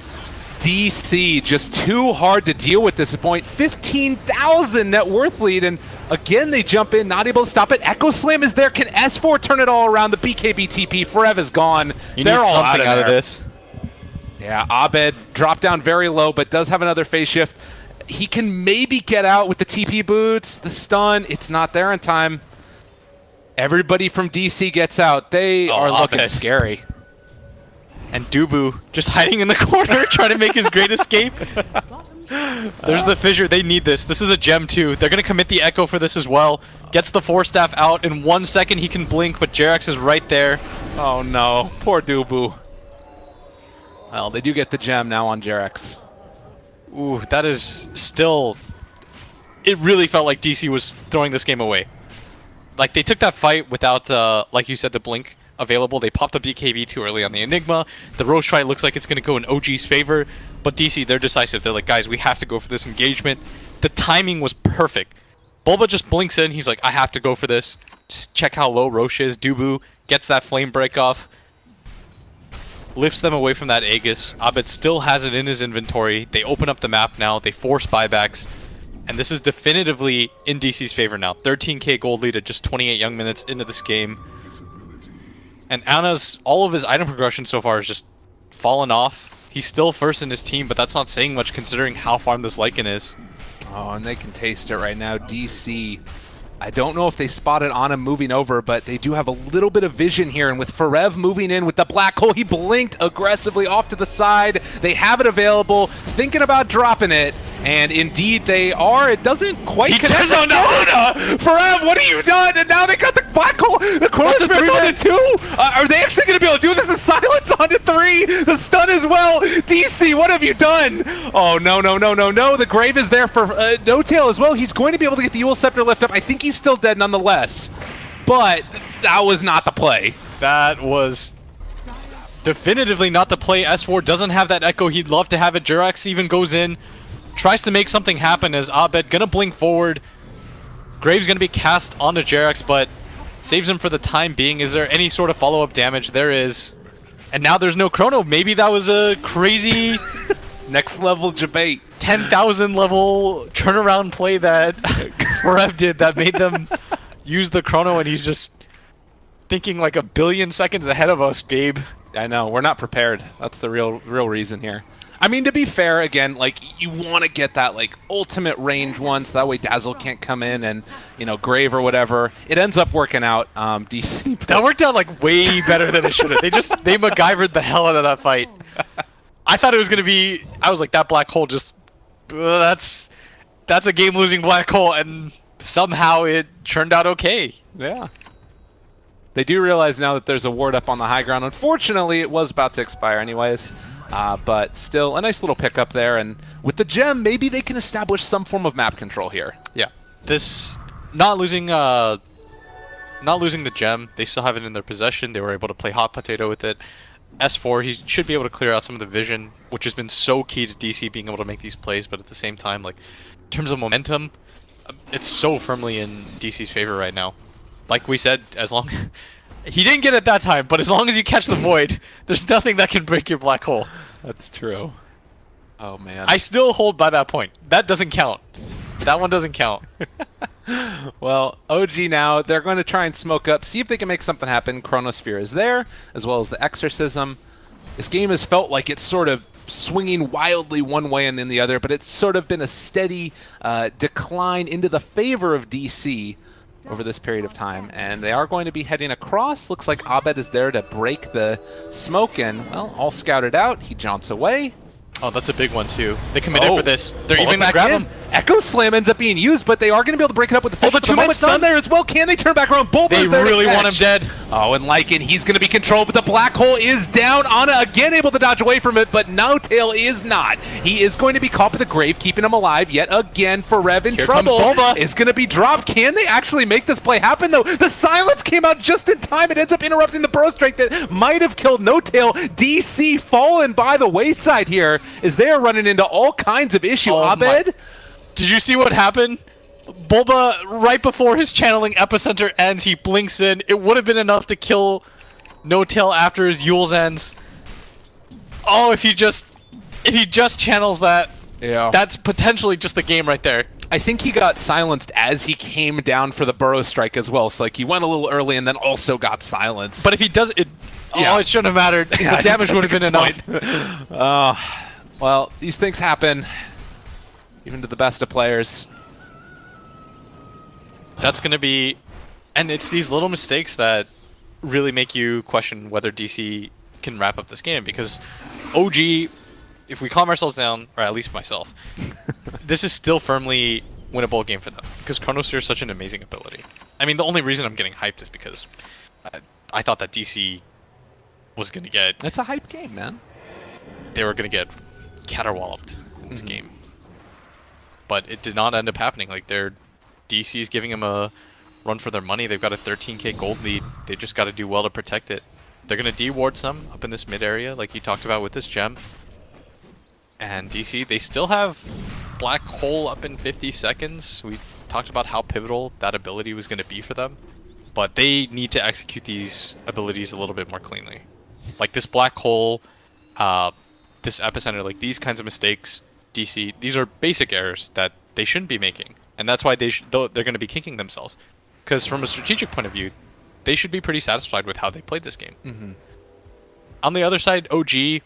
DC just too hard to deal with this point. 15,000 net worth lead, and Again, they jump in, not able to stop it. Echo Slam is there. Can S4 turn it all around? The BKB TP, Forev is gone. They're all something out of this. Yeah, Abed dropped down very low, but does have another phase shift. He can maybe get out with the TP boots, the stun. It's not there in time. Everybody from DC gets out. They are looking scary. And Dubu just hiding in the corner, trying to make his great escape. There's the fissure. They need this. This is a gem too. They're going to commit the Echo for this as well. Gets the Force Staff out. In 1 second, he can blink, but Jerax is right there. Oh no, poor Dubu. Well, they do get the gem now on Jerax. Ooh, that is still... It really felt like DC was throwing this game away. Like, they took that fight without, like you said, the blink available. They popped the BKB too early on the Enigma. The Roche fight looks like it's going to go in OG's favor. But DC, they're decisive. They're like, guys, we have to go for this engagement. The timing was perfect. Bulba just blinks in. He's like, I have to go for this. Just check how low Roche is. Dubu gets that flame break off. Lifts them away from that Aegis. Abed still has it in his inventory. They open up the map now. They force buybacks. And this is definitively in DC's favor now. 13k gold lead at just 28 young minutes into this game. And Anna's, all of his item progression so far has just fallen off. He's still first in his team, but that's not saying much considering how farmed this Lycan is. Oh, and they can taste it right now. DC, I don't know if they spotted Ana moving over, but they do have a little bit of vision here. And with Forev moving in with the black hole, he blinked aggressively off to the side. They have it available, thinking about dropping it. And indeed they are. It doesn't quite connect on Dota. Forev, what have you done? And now they got the black hole. The Chronos Spirit's on to 2. Are they actually going to be able to do this? The silence on to 3. The stun as well. DC, what have you done? Oh, no, no, no, no, no. The grave is there for No-Tail as well. He's going to be able to get the Eul Scepter lift up. I think he's still dead nonetheless. But that was not the play. That was definitively not the play. S4 doesn't have that Echo. He'd love to have it. Jerax even goes in. Tries to make something happen as Abed gonna blink forward. Graves gonna be cast onto Jerax, but saves him for the time being. Is there any sort of follow-up damage? There is. And now there's no Chrono. Maybe that was a crazy next level debate. 10,000 level turnaround play that Forev did that made them use the Chrono, and he's just thinking like a billion seconds ahead of us, Gabe. I know, we're not prepared. That's the real reason here. I mean, to be fair, again, like, you want to get that, like, ultimate range one, so that way Dazzle can't come in and, you know, Grave or whatever. It ends up working out, DC. That worked out, like, way better than it should have. They MacGyvered the hell out of that fight. I thought it was going to be, I was like, that black hole just, that's a game-losing black hole, and somehow it turned out okay. Yeah. They do realize now that there's a ward up on the high ground. Unfortunately, it was about to expire anyways. But still, a nice little pickup there, and with the gem, maybe they can establish some form of map control here. Yeah, this not losing the gem, they still have it in their possession. They were able to play hot potato with it. S4, he should be able to clear out some of the vision, which has been so key to DC being able to make these plays. But at the same time, like in terms of momentum, it's so firmly in DC's favor right now. Like we said, as long he didn't get it that time, but as long as you catch the void, there's nothing that can break your black hole. That's true. Oh, man. I still hold by that point. That doesn't count. That one doesn't count. Well, OG now, they're going to try and smoke up, see if they can make something happen. Chronosphere is there, as well as the Exorcism. This game has felt like it's sort of swinging wildly one way and then the other, but it's sort of been a steady decline into the favor of DC over this period of time, and they are going to be heading across. Looks like Abed is there to break the smoke, and, well, all scouted out. He jaunts away. Oh, that's a big one, too. They committed for this. They're even going to grab him. Echo Slam ends up being used, but they are going to be able to break it up with the fish. The two-man stun there as well. Can they turn back around? Bulba They really want him dead. Oh, and Lycan, he's going to be controlled, but the black hole is down. Ana again able to dodge away from it, but No-Tail is not. He is going to be caught with the grave, keeping him alive yet again. Forev in trouble. Bulba is going to be dropped. Can they actually make this play happen, though? The silence came out just in time. It ends up interrupting the burrow strike that might have killed No-Tail. DC fallen by the wayside here as they are running into all kinds of issue. Abed? Did you see what happened? Bulba, right before his channeling epicenter ends, he blinks in. It would have been enough to kill No-Tail after his Yule's ends. Oh, if he just channels that, yeah, that's potentially just the game right there. I think he got silenced as he came down for the burrow strike as well. So like he went a little early and then also got silenced. But if he does it, Yeah. oh, it shouldn't have mattered. Yeah, The damage that's would have a been good enough. point. Well, these things happen, even to the best of players. That's going to be... And it's these little mistakes that really make you question whether DC can wrap up this game. Because OG, if we calm ourselves down, or at least myself, this is still firmly winnable game for them. Because Chronosphere is such an amazing ability. I mean, the only reason I'm getting hyped is because I thought that DC was going to get... It's a hype game, man. They were going to get caterwalloped in this game. But it did not end up happening. Like, their DC is giving them a run for their money. They've got a 13k gold lead. They just got to do well to protect it. They're going to de-ward some up in this mid area, like you talked about with this gem. And DC, they still have Black Hole up in 50 seconds. We talked about how pivotal that ability was going to be for them. But they need to execute these abilities a little bit more cleanly. Like this Black Hole, this Epicenter, like these kinds of mistakes, DC, these are basic errors that they shouldn't be making. And that's why they're going to be kicking themselves. Because from a strategic point of view, they should be pretty satisfied with how they played this game. On the other side, OG,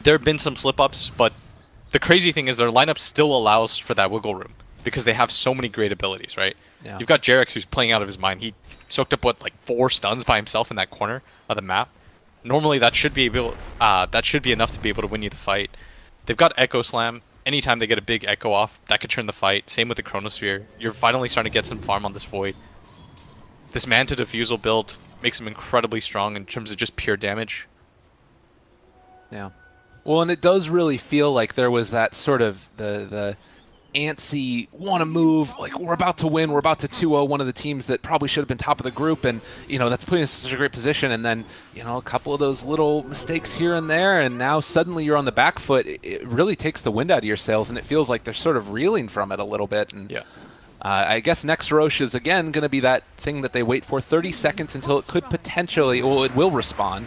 there have been some slip-ups, but the crazy thing is their lineup still allows for that wiggle room. Because they have so many great abilities, right? Yeah. You've got Jarex who's playing out of his mind. He soaked up, what, like 4 stuns by himself in that corner of the map. Normally that should be enough to be able to win you the fight. They've got Echo Slam. Anytime they get a big Echo off, that could turn the fight. Same with the Chronosphere. You're finally starting to get some farm on this Void. This Manta Diffusal build makes him incredibly strong in terms of just pure damage. Yeah. Well, and it does really feel like there was that sort of the antsy, want to move, like we're about to win, we're about to 2-0 one of the teams that probably should have been top of the group, and that's putting us in such a great position, and then a couple of those little mistakes here and there, and now suddenly you're on the back foot. It really takes the wind out of your sails, and it feels like they're sort of reeling from it a little bit. And yeah. I guess next Roche is again going to be that thing that they wait for 30 seconds until it could potentially, well, it will respawn.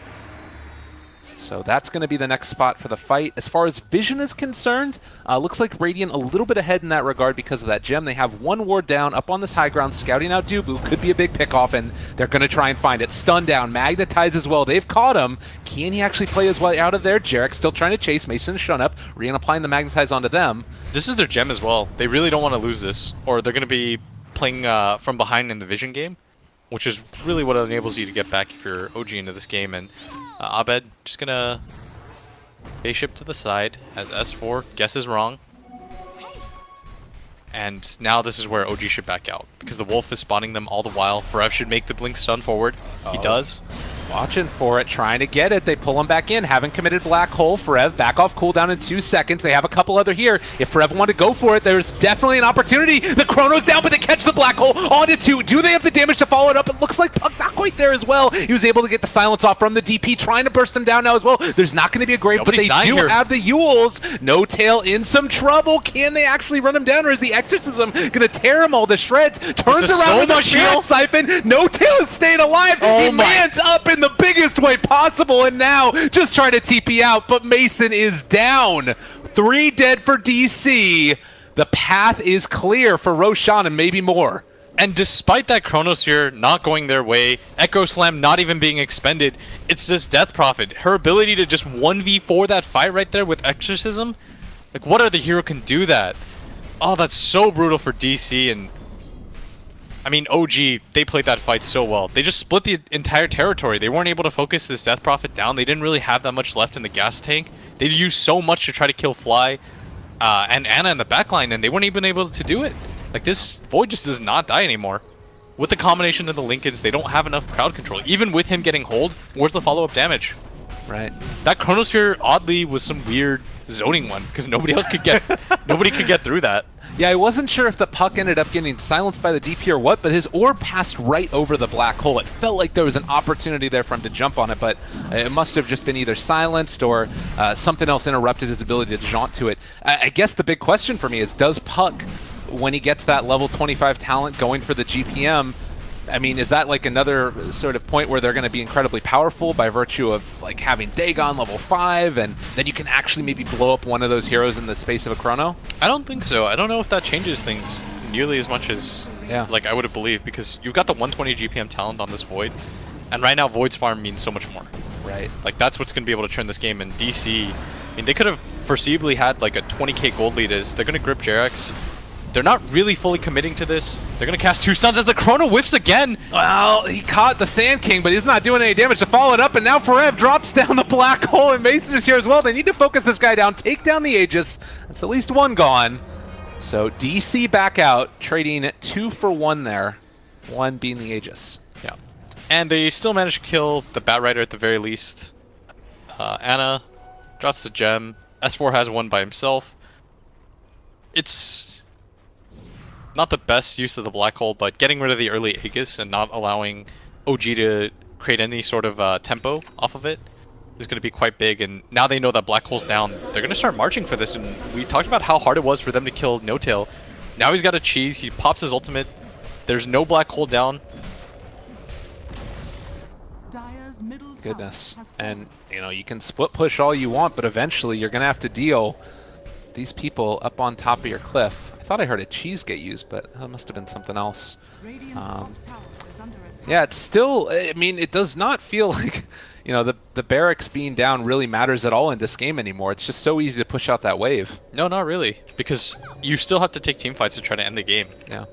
So that's going to be the next spot for the fight. As far as Vision is concerned, looks like Radiant a little bit ahead in that regard because of that gem. They have one ward down up on this high ground, scouting out Dubu. Could be a big pickoff, and they're going to try and find it. Stun down, Magnetize as well. They've caught him. Can he actually play his way out of there? Jarek still trying to chase. Mason shown up. Rian applying the Magnetize onto them. This is their gem as well. They really don't want to lose this, or they're going to be playing from behind in the Vision game, which is really what enables you to get back if you're OG into this game. And Abed just gonna spaceship to the side as S4 guesses wrong. And now this is where OG should back out, because the Wolf is spawning them all the while. Forev should make the blink stun forward. He does. Watching for it, trying to get it. They pull him back in. Haven't committed Black Hole. Forev back off cooldown in 2 seconds. They have a couple other here. If Forev wanted to go for it, there's definitely an opportunity. The Chrono's down, but they catch the Black Hole onto 2. Do they have the damage to follow it up? It looks like Puck not quite there as well. He was able to get the silence off from the DP, trying to burst him down now as well. There's not going to be a grave, but they do have the Yules. No Tail in some trouble. Can they actually run him down, or is the Exorcism going to tear him all to shreds? Turns around with a Spirit Siphon. No Tail is staying alive. He lands up in the biggest way possible, and now just trying to TP out, but Mason is down. 3 dead for DC. The path is clear for Roshan and maybe more. And despite that Chronosphere not going their way, Echo Slam not even being expended, it's this Death Prophet. Her ability to just 1v4 that fight right there with Exorcism? Like, what other hero can do that? Oh, that's so brutal for DC. And I mean, OG, they played that fight so well. They just split the entire territory. They weren't able to focus this Death Prophet down. They didn't really have that much left in the gas tank. They used so much to try to kill Fly and Ana in the backline, and they weren't even able to do it. Like, this Void just does not die anymore. With the combination of the Lincolns, they don't have enough crowd control. Even with him getting hold, where's the follow-up damage? Right. That Chronosphere, oddly, was some weird zoning one, because nobody else could get nobody could get through that. Yeah, I wasn't sure if the Puck ended up getting silenced by the DP or what, but his orb passed right over the Black Hole. It felt like there was an opportunity there for him to jump on it, but it must have just been either silenced or something else interrupted his ability to jaunt to it. I guess the big question for me is, does Puck, when he gets that level 25 talent going for the GPM, I mean, is that like another sort of point where they're going to be incredibly powerful by virtue of like having Dagon level 5, and then you can actually maybe blow up one of those heroes in the space of a chrono? I don't think so. I don't know if that changes things nearly as much as like I would have believed, because you've got the 120 GPM talent on this Void, and right now Void's farm means so much more. Right. Like that's what's going to be able to turn this game. And DC, I mean, they could have foreseeably had like a 20k gold lead. Is they're going to grip Jerax. They're not really fully committing to this. They're going to cast 2 stuns as the Chrono whiffs again. Well, he caught the Sand King, but he's not doing any damage to follow it up, and now Forev drops down the black hole, and Mason is here as well. They need to focus this guy down, take down the Aegis. That's at least one gone. So DC back out, trading 2 for 1 there, 1 being the Aegis. Yeah. And they still managed to kill the Bat Rider at the very least. Ana drops the gem. S4 has one by himself. It's not the best use of the black hole, but getting rid of the early Aegis and not allowing OG to create any sort of tempo off of it is going to be quite big. And now they know that black hole's down, they're going to start marching for this. And we talked about how hard it was for them to kill No-Tail. Now he's got a cheese, he pops his ultimate, there's no black hole down. Goodness. And, you know, you can split push all you want, but eventually you're going to have to deal these people up on top of your cliff. I thought I heard a cheese get used, but that must have been something else. Yeah, it's still, I mean, it does not feel like, you know, the barracks being down really matters at all in this game anymore. It's just so easy to push out that wave. No, not really, because you still have to take team fights to try to end the game. Yeah.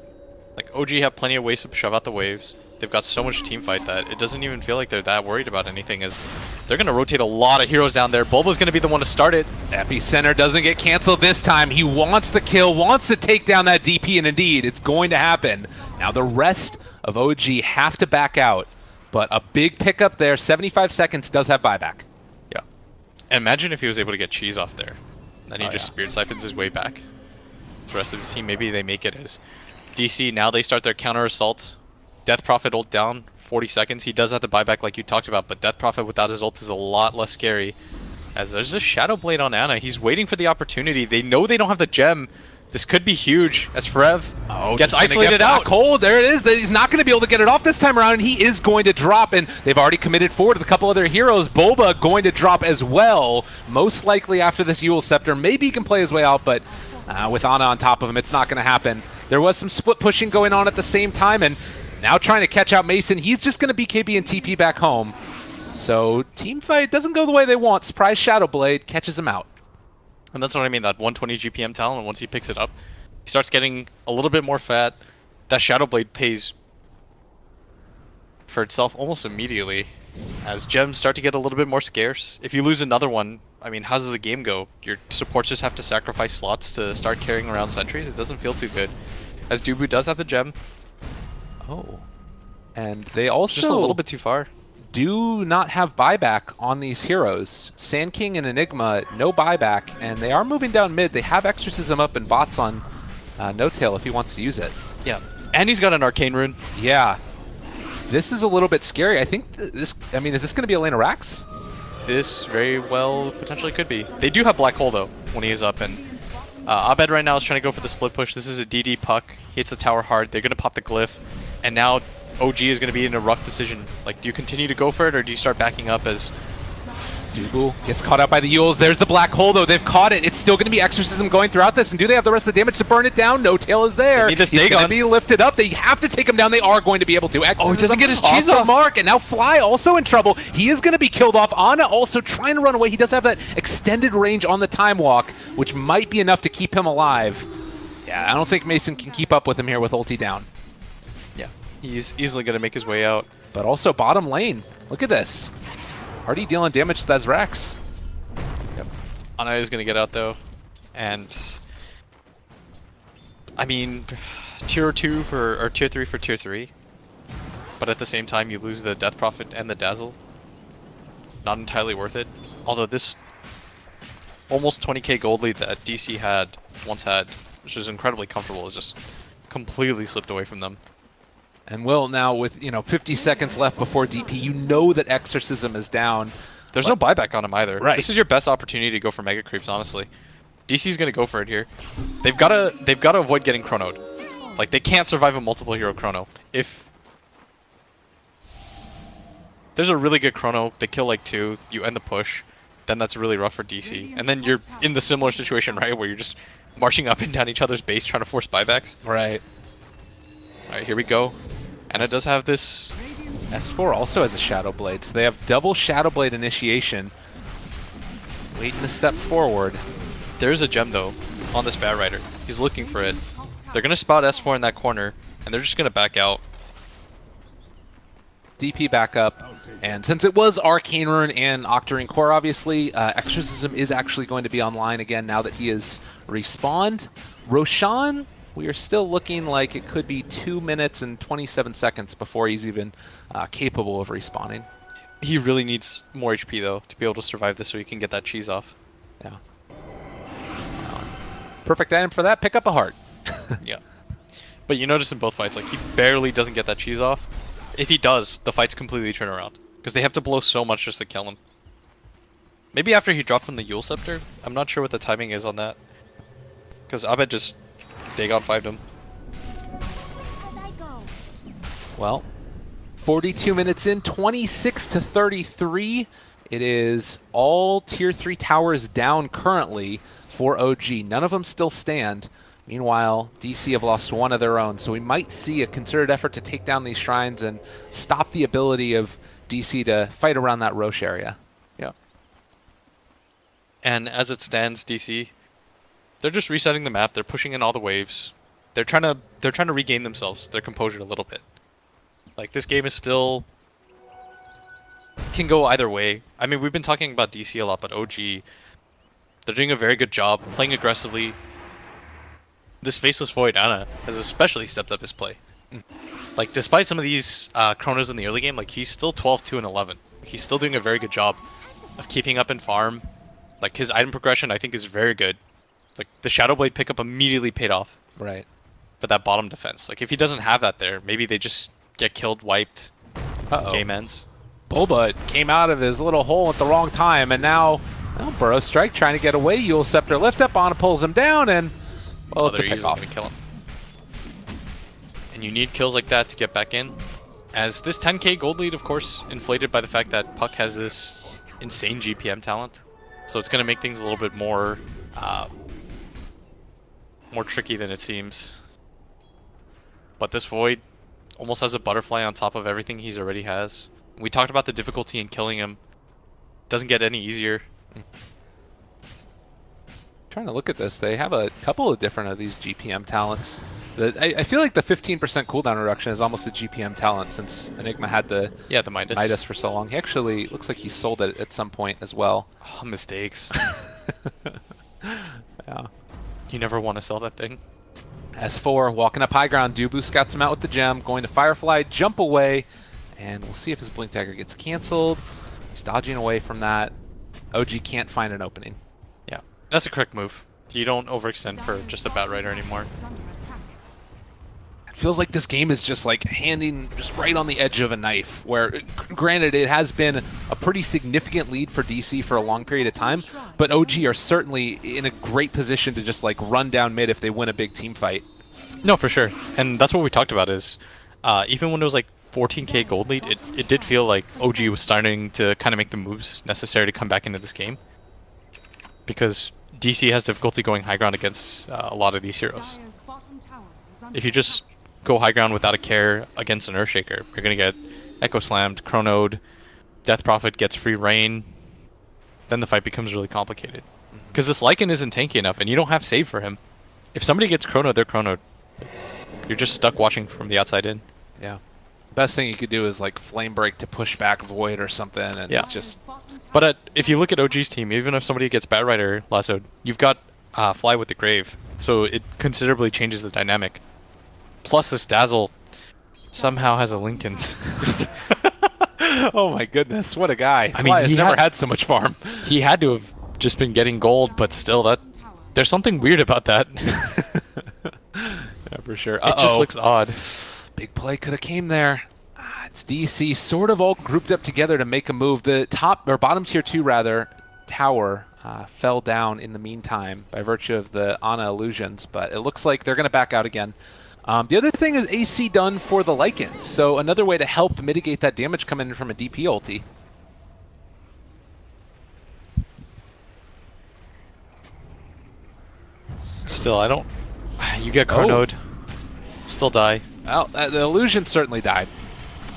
Like, OG have plenty of ways to shove out the waves. They've got so much team fight that it doesn't even feel like they're that worried about anything, as they're going to rotate a lot of heroes down there. Bulba's going to be the one to start it. Epicenter doesn't get canceled this time. He wants the kill, wants to take down that DP, and indeed, it's going to happen. Now the rest of OG have to back out, but a big pickup there. 75 seconds does have buyback. Yeah. And imagine if he was able to get cheese off there. Then he just Spirit Siphons his way back. The rest of his team, maybe they make it as DC. Now they start their counter assault. Death Prophet ult down, 40 seconds. He does have the buyback like you talked about, but Death Prophet without his ult is a lot less scary. As there's a Shadow Blade on Ana. He's waiting for the opportunity. They know they don't have the gem. This could be huge as Forev gets isolated out. Cold, there it is. He's not going to be able to get it off this time around, and he is going to drop, and they've already committed forward with a couple other heroes. Bulba going to drop as well, most likely after this Eul Scepter. Maybe he can play his way out, but with Ana on top of him, it's not going to happen. There was some split pushing going on at the same time, and now trying to catch out Mason. He's just going to BKB and TP back home. So team fight doesn't go the way they want. Surprise Shadow Blade catches him out. And that's what I mean, that 120 GPM talent, and once he picks it up, he starts getting a little bit more fat. That Shadow Blade pays for itself almost immediately as gems start to get a little bit more scarce. If you lose another one, I mean, how does the game go? Your supports just have to sacrifice slots to start carrying around sentries? It doesn't feel too good. As Dubu does have the gem. Oh. And they also just a little bit too far. Do not have buyback on these heroes. Sand King and Enigma, no buyback, and they are moving down mid. They have Exorcism up and bots on No-Tail if he wants to use it. Yeah, and he's got an Arcane Rune. Yeah. This is a little bit scary. I think this, I mean, is this going to be a lane of Rax? This very well potentially could be. They do have Black Hole though when he is up, and Abed right now is trying to go for the split push. This is a DD puck. He hits the tower hard. They're going to pop the glyph, and now OG is going to be in a rough decision. Like, do you continue to go for it, or do you start backing up as Dubu gets caught out by the Euls? There's the black hole, though. They've caught it. It's still going to be Exorcism going throughout this, and do they have the rest of the damage to burn it down? No-Tail is there. He's going to be lifted up. They have to take him down. They are going to be able to. Exorcism he doesn't get his cheese off. Mark, and now Fly also in trouble. He is going to be killed off. Ana also trying to run away. He does have that extended range on the Time Walk, which might be enough to keep him alive. Yeah, I don't think Mason can keep up with him here with ulti down. Yeah, he's easily going to make his way out. But also bottom lane. Look at this. Already dealing damage to that Rex. Yep. Ana is going to get out though. And I mean, tier 2 for, or tier 3 for tier 3. But at the same time, you lose the Death Prophet and the Dazzle. Not entirely worth it. Although this almost 20k gold lead that DC had, once had, which is incredibly comfortable, is just completely slipped away from them. And Will, now with 50 seconds left before DP, you know that Exorcism is down. There's no buyback on him either. Right. This is your best opportunity to go for Mega Creeps, honestly. DC's gonna go for it here. They've gotta avoid getting chronoed. Like, they can't survive a multiple hero chrono. If there's a really good chrono. They kill like 2. You end the push. Then that's really rough for DC. And then you're in the similar situation, right, where you're just marching up and down each other's base trying to force buybacks. Right. All right, here we go. And it does have this. S4 also has a Shadow Blade, so they have double Shadow Blade initiation. Waiting to step forward. There's a gem, though, on this Bat Rider. He's looking for it. They're going to spot S4 in that corner, and they're just going to back out. DP back up, and since it was Arcane Rune and Octarine Core, obviously, Exorcism is actually going to be online again now that he is respawned. Roshan, we are still looking like it could be 2 minutes and 27 seconds before he's even capable of respawning. He really needs more HP, though, to be able to survive this so he can get that cheese off. Yeah. Perfect item for that, pick up a heart. Yeah. But you notice in both fights, like, he barely doesn't get that cheese off. If he does, the fights completely turn around. Because they have to blow so much just to kill him. Maybe after he dropped from the Yule Scepter? I'm not sure what the timing is on that. Because Abed just Dagon 5'd him. Well, 42 minutes in, 26 to 33. It is all tier 3 towers down currently for OG. None of them still stand. Meanwhile, DC have lost one of their own, so we might see a concerted effort to take down these shrines and stop the ability of DC to fight around that Roche area. Yeah. And as it stands, DC, they're just resetting the map. They're pushing in all the waves. They're trying to regain themselves, their composure a little bit. Like, this game is still can go either way. I mean, we've been talking about DC a lot, but OG, they're doing a very good job playing aggressively. This Faceless Void Ana has especially stepped up his play. Like, despite some of these chronos in the early game, like, he's still 12, 2, and 11. He's still doing a very good job of keeping up in farm. Like, his item progression, I think, is very good. It's like, the Shadow Blade pickup immediately paid off. Right. For that bottom defense. Like, if he doesn't have that there, maybe they just get killed, wiped, game ends. Bulba came out of his little hole at the wrong time, and now, well, Burrow Strike trying to get away. Yule Scepter lift up on, pulls him down, and well, it's a pick off. Gonna kill him. And you need kills like that to get back in. As this 10k gold lead, of course, inflated by the fact that Puck has this insane GPM talent. So it's going to make things a little bit more more tricky than it seems. But this Void almost has a butterfly on top of everything he's already has. We talked about the difficulty in killing him. Doesn't get any easier. Trying to look at this, they have a couple of different of these GPM talents. I feel like the 15% cooldown reduction is almost a GPM talent since Enigma had the Midas for so long. He actually looks like he sold it at some point as well. Oh, mistakes. Yeah. You never want to sell that thing. S4 walking up high ground. Dubu scouts him out with the gem, going to Firefly, jump away, and we'll see if his Blink Dagger gets canceled. He's dodging away from that. OG can't find an opening. Yeah, that's a correct move. You don't overextend for just a Bat Rider anymore. It feels like this game is just like handing just right on the edge of a knife, where granted it has been a pretty significant lead for DC for a long period of time, but OG are certainly in a great position to just like run down mid if they win a big team fight. No, for sure. And that's what we talked about is even when it was like 14k gold lead, it did feel like OG was starting to kind of make the moves necessary to come back into this game. Because DC has difficulty going high ground against a lot of these heroes. If you just go high ground without a care against an Earthshaker, you're going to get Echo Slammed, Chronoed, Death Prophet gets free reign, then the fight becomes really complicated. Because this Lycan isn't tanky enough, and you don't have save for him. If somebody gets Chronoed, they're Chronoed. You're just stuck watching from the outside in. Yeah. Best thing you could do is like Flame Break to push back Void or something, and yeah. It's just... But if you look at OG's team, even if somebody gets Bat Rider lassoed, you've got Fly with the Grave, so it considerably changes the dynamic. Plus this Dazzle somehow has a Linken's. Oh my goodness, what a guy. I Fly mean, has never had so much farm. He had to have just been getting gold, but still, there's something weird about that. Yeah, for sure. It just looks odd. Big play could have came there. It's DC sort of all grouped up together to make a move. The top, or bottom tier 2 rather, tower fell down in the meantime by virtue of the Ana illusions, but it looks like they're going to back out again. The other thing is AC done for the Lycan, so another way to help mitigate that damage coming in from a DP ulti. Still, I don't... You get chronoed. Still die. Well, the illusion certainly died.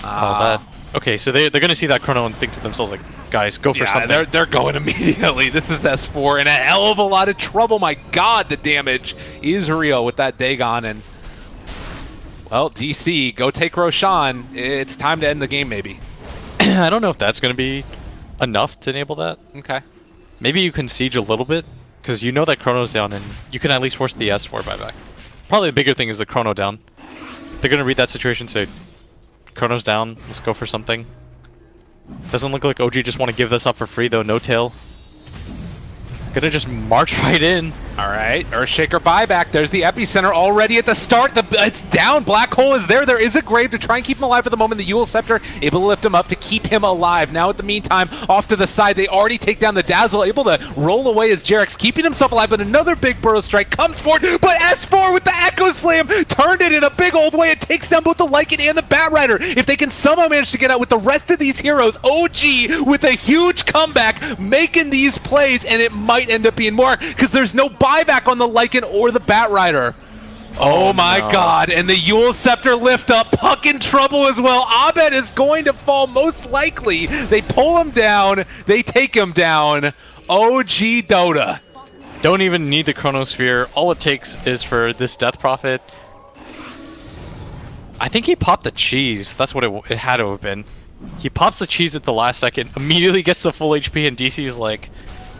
That... Okay, so they're going to see that chrono and think to themselves, like, guys, go for something. They're going immediately. This is S4 in a hell of a lot of trouble. My god, the damage is real with that Dagon. And, well, DC, go take Roshan. It's time to end the game, maybe. I don't know if that's going to be enough to enable that. Okay. Maybe you can siege a little bit, because you know that chrono's down, and you can at least force the S4 buyback. Probably the bigger thing is the chrono down. They're going to read that situation, say, chrono's down, let's go for something. Doesn't look like OG just want to give this up for free, though. No tail. Gonna just march right in. All right, Earthshaker buyback. There's the epicenter already at the start. It's down. Black Hole is there. There is a grave to try and keep him alive for the moment. The Eul Scepter able to lift him up to keep him alive. Now, at the meantime, off to the side, they already take down the Dazzle, able to roll away as Jarek's keeping himself alive. But another big Burrow Strike comes forward. But S4 with the Echo Slam turned it in a big old way. It takes down both the Lycan and the Batrider. If they can somehow manage to get out with the rest of these heroes, OG with a huge comeback, making these plays, and it might end up being more because there's no buyback on the Lycan or the Batrider. Oh my god, and the Eul Scepter lift up, Puck in trouble as well. Abed is going to fall most likely. They pull him down, they take him down. OG Dota. Don't even need the Chronosphere. All it takes is for this Death Prophet. I think he popped the cheese. That's what it had to have been. He pops the cheese at the last second, immediately gets the full HP, and DC's like,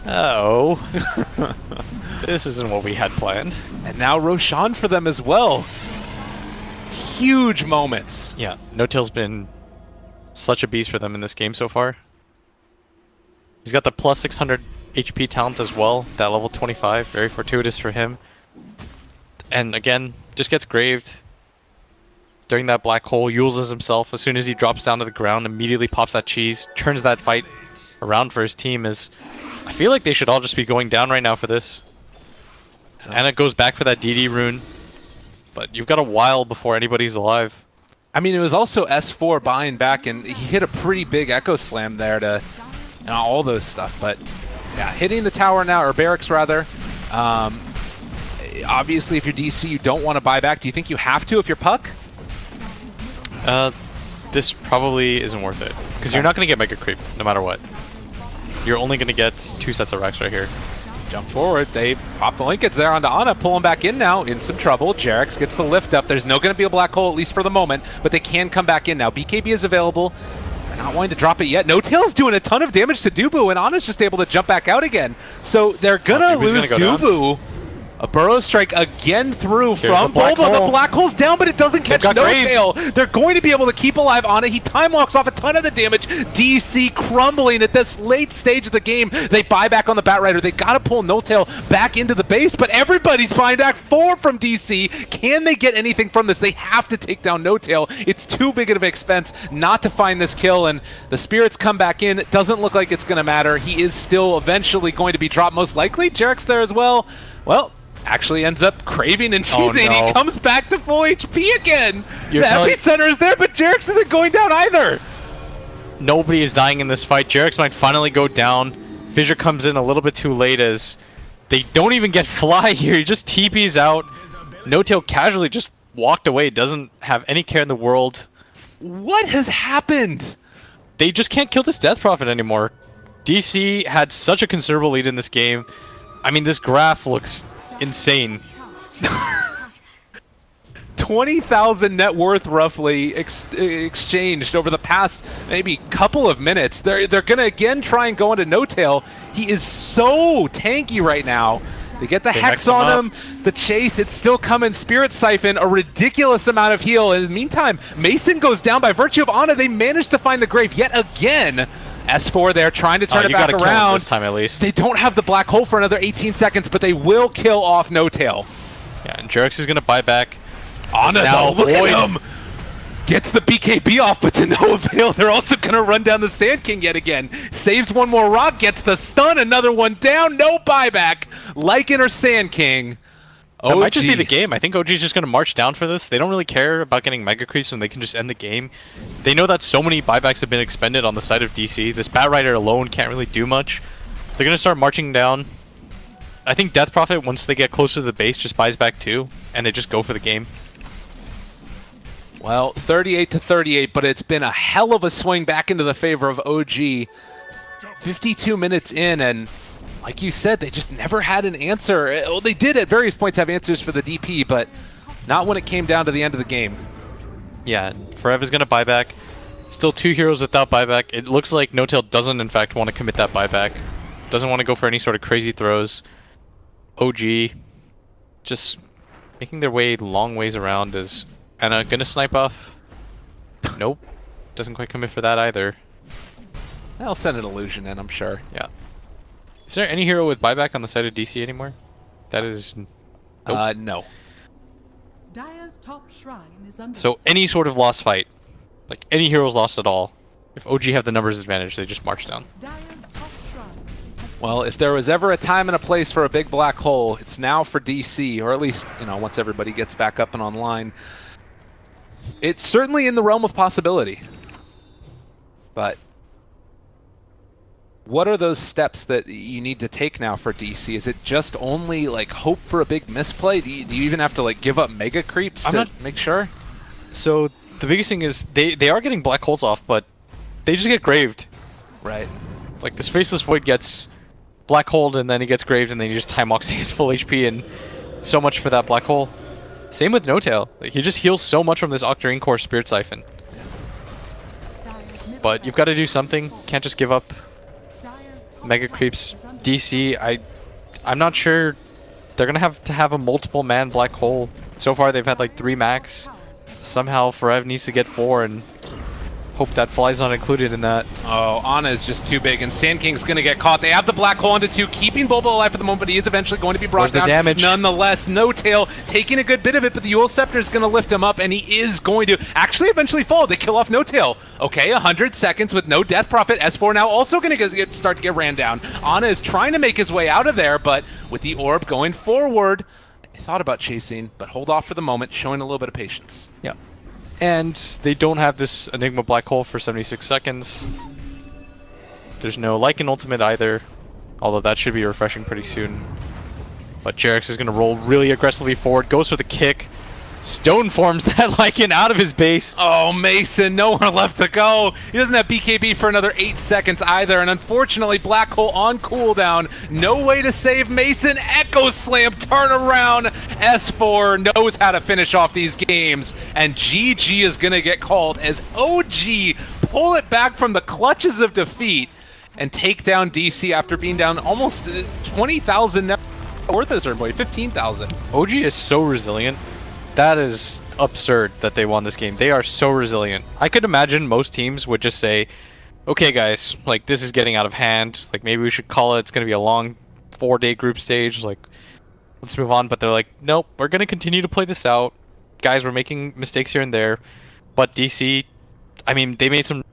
oh, this isn't what we had planned. And now Roshan for them as well. Huge moments. Yeah, No Tail's been such a beast for them in this game so far. He's got the plus 600 HP talent as well, that level 25, very fortuitous for him. And again, just gets graved. During that black hole, uses himself. As soon as he drops down to the ground, immediately pops that cheese, turns that fight around for his team. I feel like they should all just be going down right now for this. And it goes back for that DD rune. But you've got a while before anybody's alive. I mean, it was also S4 buying back, and he hit a pretty big Echo Slam there to all those stuff. But yeah, hitting the tower now, or barracks rather. Obviously, if you're DC, you don't want to buy back. Do you think you have to if you're Puck? This probably isn't worth it. Because you're not going to get Mega Creeped, no matter what. You're only going to get 2 sets of Rex right here. Jump forward, they pop the Linkage there onto Ana, pull him back in now, in some trouble. Jarex gets the lift up. There's no going to be a black hole, at least for the moment, but they can come back in now. BKB is available. They're not wanting to drop it yet. No Tail's doing a ton of damage to Dubu, and Ana's just able to jump back out again. So they're going to lose Dubu. A Burrow Strike again through from Bulba. The black hole's down, but it doesn't catch No Tail. They're going to be able to keep alive Ana. He time walks off a ton of the damage. DC crumbling at this late stage of the game. They buy back on the Batrider. They got to pull No Tail back into the base, but everybody's buying back 4 from DC. Can they get anything from this? They have to take down No Tail. It's too big of an expense not to find this kill, and the Spirits come back in. It doesn't look like it's going to matter. He is still eventually going to be dropped, most likely. Jarek's there as well. Well, actually ends up craving and cheesing. He comes back to full HP again. The epicenter is there, but Jarex isn't going down either. Nobody is dying in this fight. Jarex might finally go down. Fissure comes in a little bit too late as they don't even get fly here. He just TP's out. No Tail casually just walked away. Doesn't have any care in the world. What has happened? They just can't kill this Death Prophet anymore. DC had such a considerable lead in this game. I mean, this graph looks insane. 20,000 net worth roughly exchanged over the past maybe couple of minutes. They're gonna again try and go into No Tail. He is so tanky right now. They get the Hex on him. The chase, it's still coming. Spirit Siphon, a ridiculous amount of heal. In the meantime, Mason goes down by virtue of Ana. They managed to find the grave yet again. S4 there trying to turn it back around. This time at least. They don't have the black hole for another 18 seconds, but they will kill off No Tail. Yeah, and Jarex is going to buy back. Ana, though, look at him! Gets the BKB off, but to no avail. They're also going to run down the Sand King yet again. Saves one more rock, gets the stun, another one down, no buyback. Lycan or Sand King. That might just be the game. I think OG's just going to march down for this. They don't really care about getting mega creeps and they can just end the game. They know that so many buybacks have been expended on the side of DC. This Bat Rider alone can't really do much. They're going to start marching down. I think Death Prophet, once they get closer to the base, just buys back 2, and they just go for the game. Well, 38-38, but it's been a hell of a swing back into the favor of OG. 52 minutes in, and like you said, they just never had an answer. Well, they did at various points have answers for the DP, but not when it came down to the end of the game. Yeah, Forev is going to buy back. Still 2 heroes without buyback. It looks like No-Tail doesn't, in fact, want to commit that buyback. Doesn't want to go for any sort of crazy throws. OG just making their way long ways around. Is Anna going to snipe off? Nope. Doesn't quite commit for that either. I'll send an illusion in, I'm sure. Yeah. Is there any hero with buyback on the side of DC anymore? That is... Nope. No. Dire's top shrine is under So any sort of lost fight, like any hero's lost at all, if OG have the numbers advantage, they just march down. Dire's top shrine has Well, if there was ever a time and a place for a big black hole, it's now for DC, or at least, you know, once everybody gets back up and online. It's certainly in the realm of possibility. But what are those steps that you need to take now for DC? Is it just only like hope for a big misplay? Do you even have to like give up mega creeps to make sure? So the biggest thing is they are getting black holes off, but they just get graved. Right. Like this Faceless Void gets black holed and then he gets graved and then he just time walks his full HP and so much for that black hole. Same with No-Tail. Like, he just heals so much from this Octarine Core Spirit Siphon. Dire's middle But you've got to do something. Can't just give up Dire's top mega tower creeps. is under DC, I'm not sure. They're gonna have to have a multiple man black hole. So far they've had like 3 max. Somehow Forev needs to get 4 and hope that Fly's not included in that. Oh, Ana is just too big, and Sand King's going to get caught. They have the black hole into 2, keeping Bulba alive for the moment, but he is eventually going to be brought Where's the down. damage? Nonetheless, No-Tail taking a good bit of it, but the Eul Scepter is going to lift him up, and he is going to actually eventually fall. They kill off No-Tail. Okay, 100 seconds with no Death Prophet. S4 now also going to start to get ran down. Ana is trying to make his way out of there, but with the orb going forward, I thought about chasing, but hold off for the moment, showing a little bit of patience. Yeah. And they don't have this Enigma black hole for 76 seconds. There's no Lycan ultimate either, although that should be refreshing pretty soon. But Jarex is going to roll really aggressively forward, goes for the kick. Stone forms that Lycan out of his base. Oh, Mason, nowhere left to go. He doesn't have BKB for another 8 seconds either, and unfortunately, Black Hole on cooldown. No way to save Mason. Echo Slam, turn around. S4 knows how to finish off these games, and GG is going to get called as OG pull it back from the clutches of defeat and take down DC after being down almost 20,000 worth this, or boy, 15,000. OG is so resilient. That is absurd that they won this game. They are so resilient. I could imagine most teams would just say, okay guys, like this is getting out of hand. Like maybe we should call it. It's going to be a long 4-day group stage. Like let's move on. But they're like, nope, we're going to continue to play this out. Guys, we're making mistakes here and there. But DC, I mean, they made some